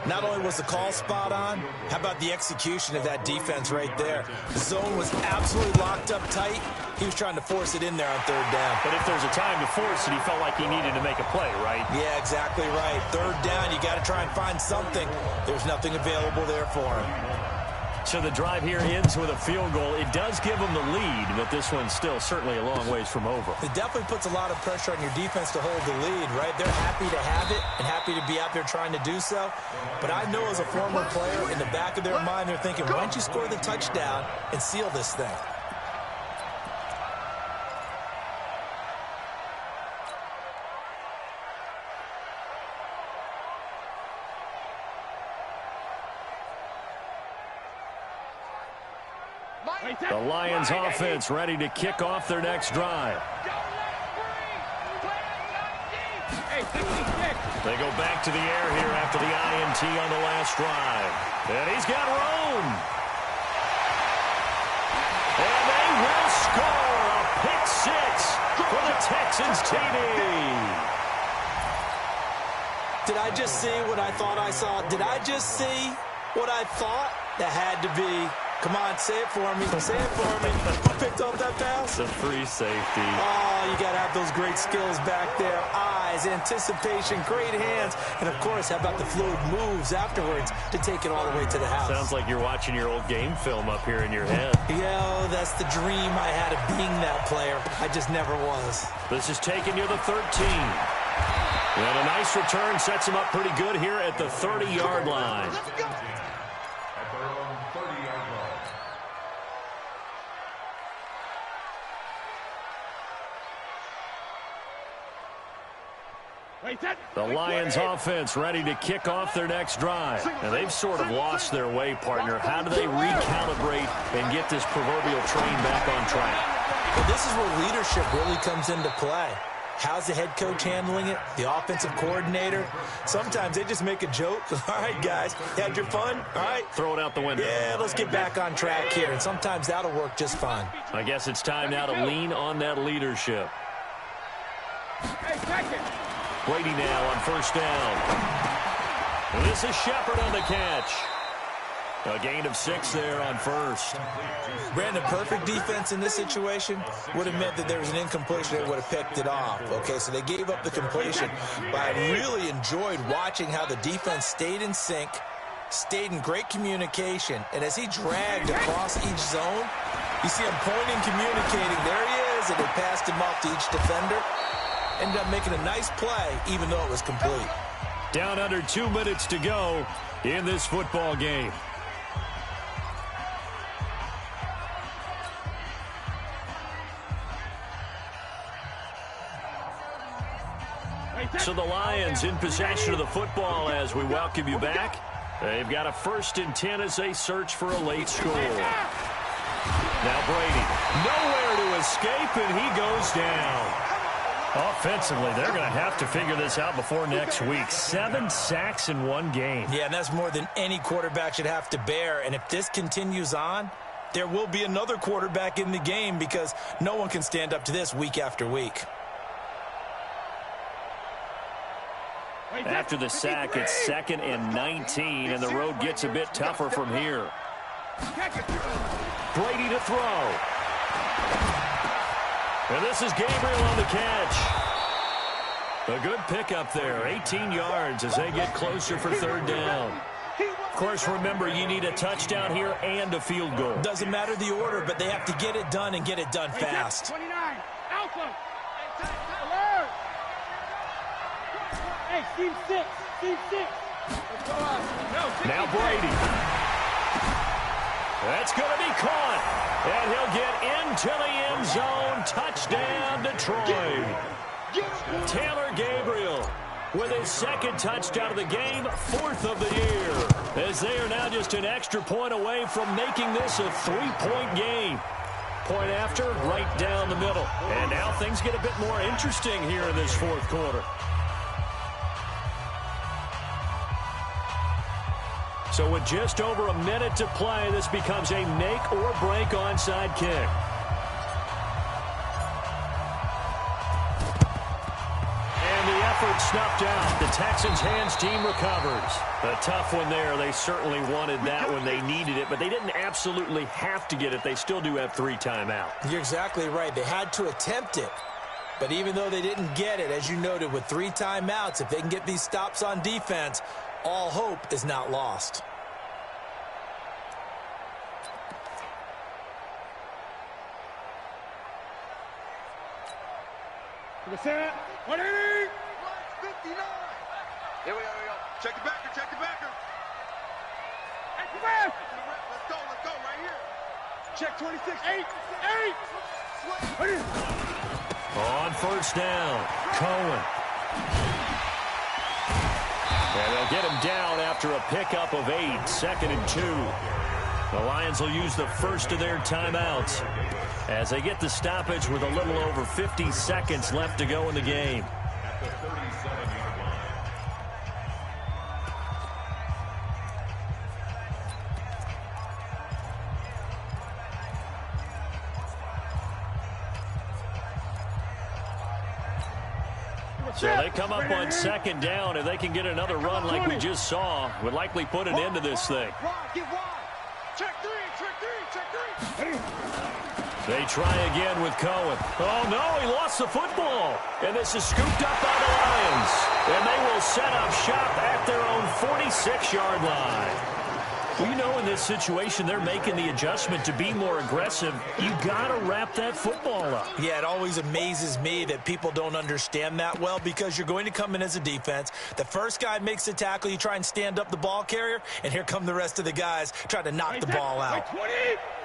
Not only was the call spot on, how about the execution of that defense right there? The zone was absolutely locked up tight. He was trying to force it in there on 3rd down. But if there's a time to force it, he felt like he needed to make a play, right? Yeah, exactly right. 3rd down, you got to try and find something. There's nothing available there for him. So the drive here ends with a field goal. It does give them the lead, but this one's still certainly a long ways from over. It definitely puts a lot of pressure on your defense to hold the lead, right? They're happy to have it and happy to be out there trying to do so. But I know as a former player, in the back of their mind, they're thinking, why don't you score the touchdown and seal this thing? The Lions offense ready to kick off their next drive. They go back to the air here after the INT on the last drive. And he's got room. And they will score a pick 6 for the Texans TD. Did I just see what I thought I saw? Did I just see what I thought? That had to be. Come on, say it for me. Say it for me. Who picked up that pass? The free safety. Oh, you got to have those great skills back there. Eyes, anticipation, great hands. And, of course, how about the fluid moves afterwards to take it all the way to the house? Sounds like you're watching your old game film up here in your head. Yeah, that's the dream I had of being that player. I just never was. This is taken near the 13. And a nice return sets him up pretty good here at the 30-yard line. At their own 30-yard line. The Lions offense ready to kick off their next drive. And they've sort of lost their way, partner. How do they recalibrate and get this proverbial train back on track? Well, this is where leadership really comes into play. How's the head coach handling it? The offensive coordinator? Sometimes they just make a joke. All right, guys, had your fun? All right. Throw it out the window. Yeah, let's get back on track here, and sometimes that'll work just fine. I guess it's time now to lean on that leadership. Brady now on first down. And this is Shepard on the catch. A gain of 6 there on first. Brandon, perfect defense in this situation would have meant that there was an incompletion. They would have picked it off. Okay, so they gave up the completion. But I really enjoyed watching how the defense stayed in sync, stayed in great communication. And as he dragged across each zone, you see him pointing, communicating. There he is, and they passed him off to each defender. Ended up making a nice play, even though it was complete. Down under 2 minutes to go in this football game. So the Lions in possession of the football as we welcome you back. They've got a 1st and 10 as they search for a late score. Now Brady, nowhere to escape, and he goes down. Offensively, they're going to have to figure this out before next week. 7 sacks in one game. Yeah, and that's more than any quarterback should have to bear. And if this continues on, there will be another quarterback in the game because no one can stand up to this week after week. After the sack, it's 2nd and 19, and the road gets a bit tougher from here. Brady to throw. And this is Gabriel on the catch. A good pickup there, 18 yards as they get closer for 3rd down. Of course, remember, you need a touchdown here and a field goal. Doesn't matter the order, but they have to get it done and get it done fast. 29, Alpha. Hey, Steve 6. Now Brady. That's going to be caught. And he'll get into the end zone. Touchdown, Detroit. Taylor Gabriel with his 2nd touchdown of the game, 4th of the year. As they are now just an extra point away from making this a 3-point game. Point after, right down the middle. And now things get a bit more interesting here in this 4th quarter. So with just over a minute to play, this becomes a make-or-break onside kick. And the effort snuffed out. The Texans' hands team recovers. A tough one there. They certainly wanted that when they needed it, but they didn't absolutely have to get it. They still do have 3 timeouts. You're exactly right. They had to attempt it. But even though they didn't get it, as you noted, with 3 timeouts, if they can get these stops on defense, all hope is not lost. To the center. 180. 59. Here we go. Check the backer. Hey, come on. Let's go right here. Check 26. 8. On first down, Cohen. And they'll get him down after a pickup of 8, 2nd and 2. The Lions will use the first of their timeouts as they get the stoppage with a little over 50 seconds left to go in the game. At the 37-yard line. So they come up on 2nd down. If they can get another run like we just saw, would likely put an end to this thing. Check 3. They try again with Cohen. Oh, no, he lost the football. And this is scooped up by the Lions. And they will set up shop at their own 46-yard line. Well, you know, in this situation, they're making the adjustment to be more aggressive. You got to wrap that football up. Yeah, it always amazes me that people don't understand that well because you're going to come in as a defense. The first guy makes the tackle. You try and stand up the ball carrier, and here come the rest of the guys trying to knock the ball out.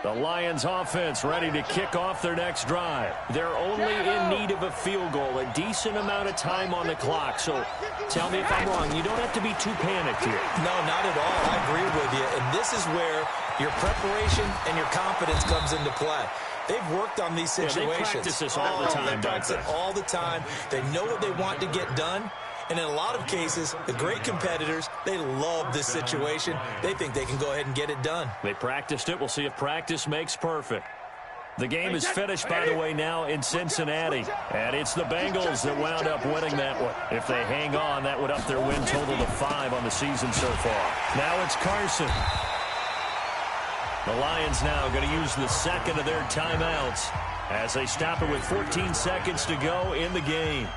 The Lions offense ready to kick off their next drive. They're only in need of a field goal, a decent amount of time on the clock. So tell me if I'm wrong. You don't have to be too panicked here. No, not at all. I agree with you. And this is where your preparation and your confidence comes into play. They've worked on these situations. They practice this all the time. They practice it all the time. They know what they want to get done. And in a lot of cases, the great competitors, they love this situation. They think they can go ahead and get it done. They practiced it. We'll see if practice makes perfect. The game is finished, by the way, now in Cincinnati. And it's the Bengals that wound up winning that one. If they hang on, that would up their win total to 5 on the season so far. Now it's Carson. The Lions now going to use the second of their timeouts as they stop it with 14 seconds to go in the game.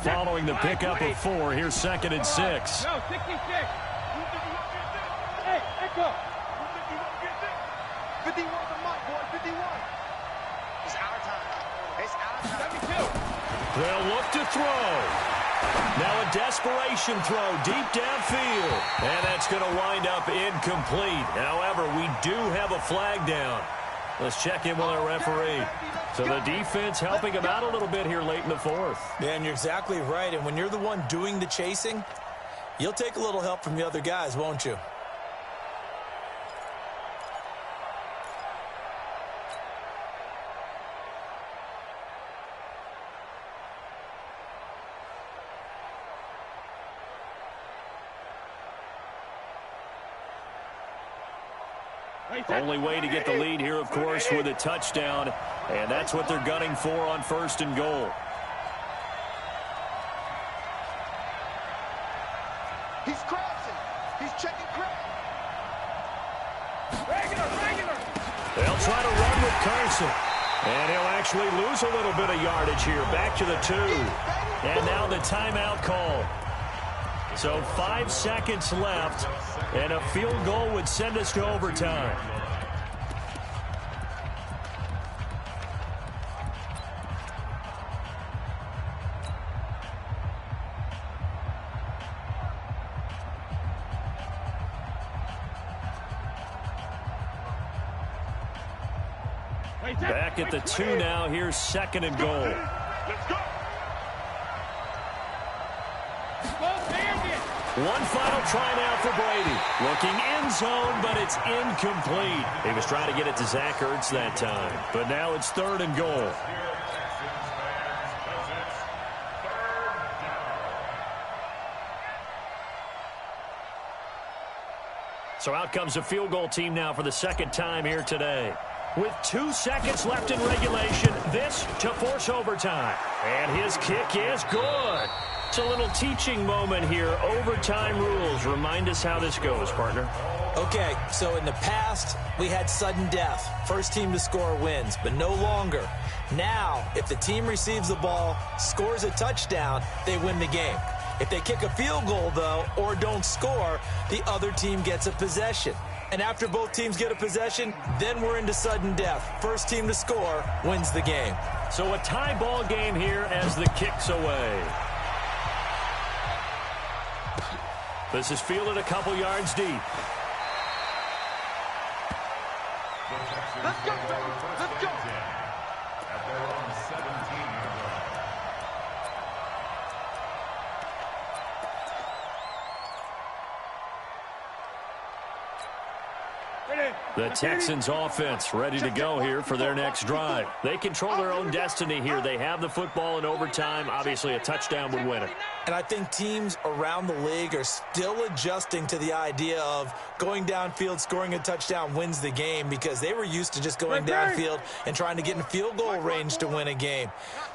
Following the pickup of 4, here's 2nd and 6. No, 66. Hey, Echo. 51 the mic, boy, 51. It's our time. It's our time. 72. They'll look to throw. Now a desperation throw deep downfield. And that's going to wind up incomplete. However, we do have a flag down. Let's check in with our referee. So the defense helping him out a little bit here late in the 4th. Yeah, and you're exactly right. And when you're the one doing the chasing, you'll take a little help from the other guys, won't you? Only way to get the lead here, of course, with a touchdown. And that's what they're gunning for on 1st and goal. He's crossing. He's checking crack. Regular. They'll try to run with Carson. And he'll actually lose a little bit of yardage here. Back to the 2. And now the timeout call. So 5 seconds left. And a field goal would send us to overtime. Back at the 2 now. Here's 2nd and goal. Let's go. One final try now for Brady. Looking end zone, but it's incomplete. He was trying to get it to Zach Ertz that time. But now it's 3rd and goal. So out comes a field goal team now for the 2nd time here today. With 2 seconds left in regulation, this to force overtime. And his kick is good. It's a little teaching moment here. Overtime rules. Remind us how this goes, partner. Okay, so in the past, we had sudden death. First team to score wins, but no longer. Now, if the team receives the ball, scores a touchdown, they win the game. If they kick a field goal, though, or don't score, the other team gets a possession. And after both teams get a possession, then we're into sudden death. First team to score wins the game. So a tie ball game here as the kick's away. This is fielded a couple yards deep. Let's go, baby. Let's go. At their own 17-yard line. The Texans offense ready to go here for their next drive. They control their own destiny here. They have the football in overtime. Obviously, a touchdown would win it. And I think teams around the league are still adjusting to the idea of going downfield, scoring a touchdown wins the game, because they were used to just going downfield and trying to get in field goal range to win a game.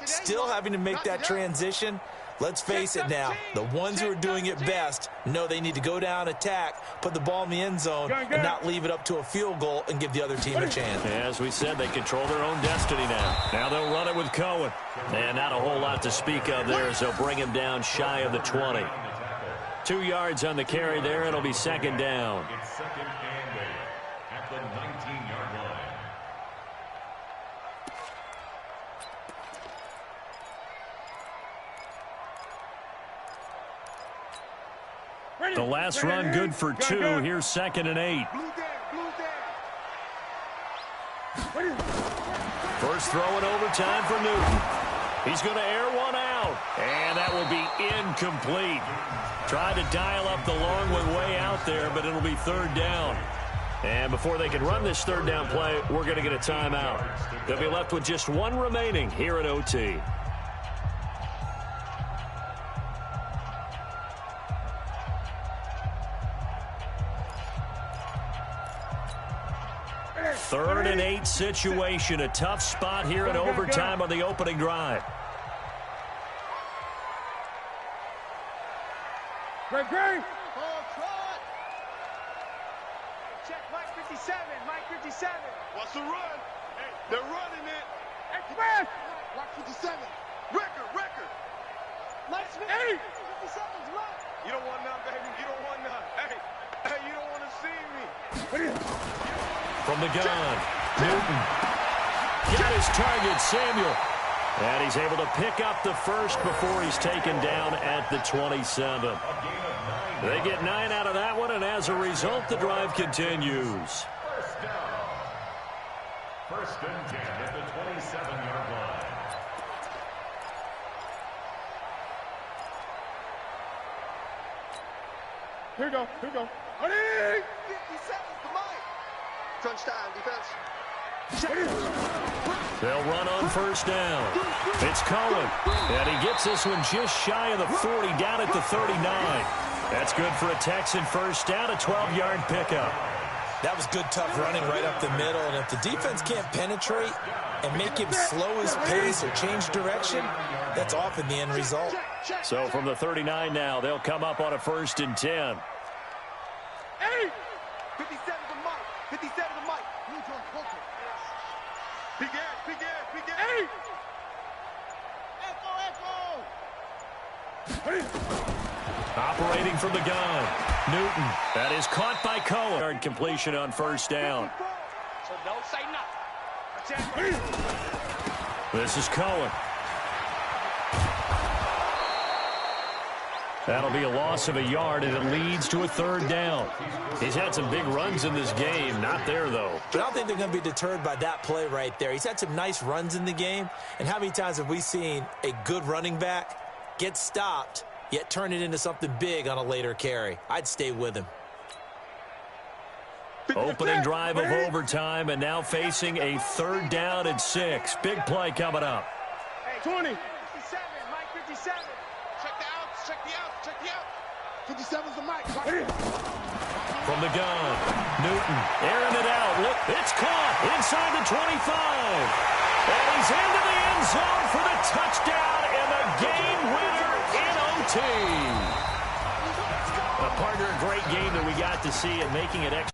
Still having to make that transition. Let's face it now, the ones who are doing it best know they need to go down, attack, put the ball in the end zone, and not leave it up to a field goal and give the other team a chance. As we said, they control their own destiny now. Now they'll run it with Cohen. And not a whole lot to speak of there as they'll bring him down shy of the 20. 2 yards on the carry there. It'll be 2nd down. It's 2nd and 8 at the 19-yard line. The last run good for 2. Here's 2nd and 8. First throw in overtime for Newton. He's going to air one out, and that will be incomplete. Tried to dial up the long one way out there, but it'll be 3rd down. And before they can run this 3rd down play, we're going to get a timeout. They'll be left with just 1 remaining here at OT. Third and 8 situation. A tough spot here in overtime on the opening drive. Great, great. Check Mike 57. Mike 57. What's the run? Hey, they're running it. Express. Mike 57. Record. Mike Smith. 57's right. You don't want none, baby. You don't want none. Hey, you don't want to see me. From the gun, Newton got his target, Samuel. And he's able to pick up the first before he's taken down at the 27. They get 9 out of that one, and as a result, the drive continues. First down. 1st and 10 at the 27-yard line. Here we go. Ready? 57's the Mike. Crunch time, defense. They'll run on 1st down. It's Cohen, and he gets this one just shy of the 40, down at the 39. That's good for a Texan 1st down, a 12-yard pickup. That was good, tough running right up the middle, and if the defense can't penetrate and make him slow his pace or change direction, that's often the end result. So from the 39 now, they'll come up on a 1st and 10. 57's the Mike. 57's the Mike. Big ass. Echo. Operating from the gun, Newton. That is caught by Cohen. Yard completion on 1st down. So don't say nothing. This is Cohen. That'll be a loss of a yard, and it leads to a 3rd down. He's had some big runs in this game. Not there, though. But I don't think they're going to be deterred by that play right there. He's had some nice runs in the game. And how many times have we seen a good running back get stopped, yet turn it into something big on a later carry? I'd stay with him. Opening drive of overtime, and now facing a 3rd down and 6. Big play coming up. 20. 57, Mike 57. Check the outs. 57's the Mike. From the gun, Newton airing it out. Look, it's caught inside the 25. And he's into the end zone for the touchdown and the game winner in OT. A partner, a great game that we got to see, and making it extra.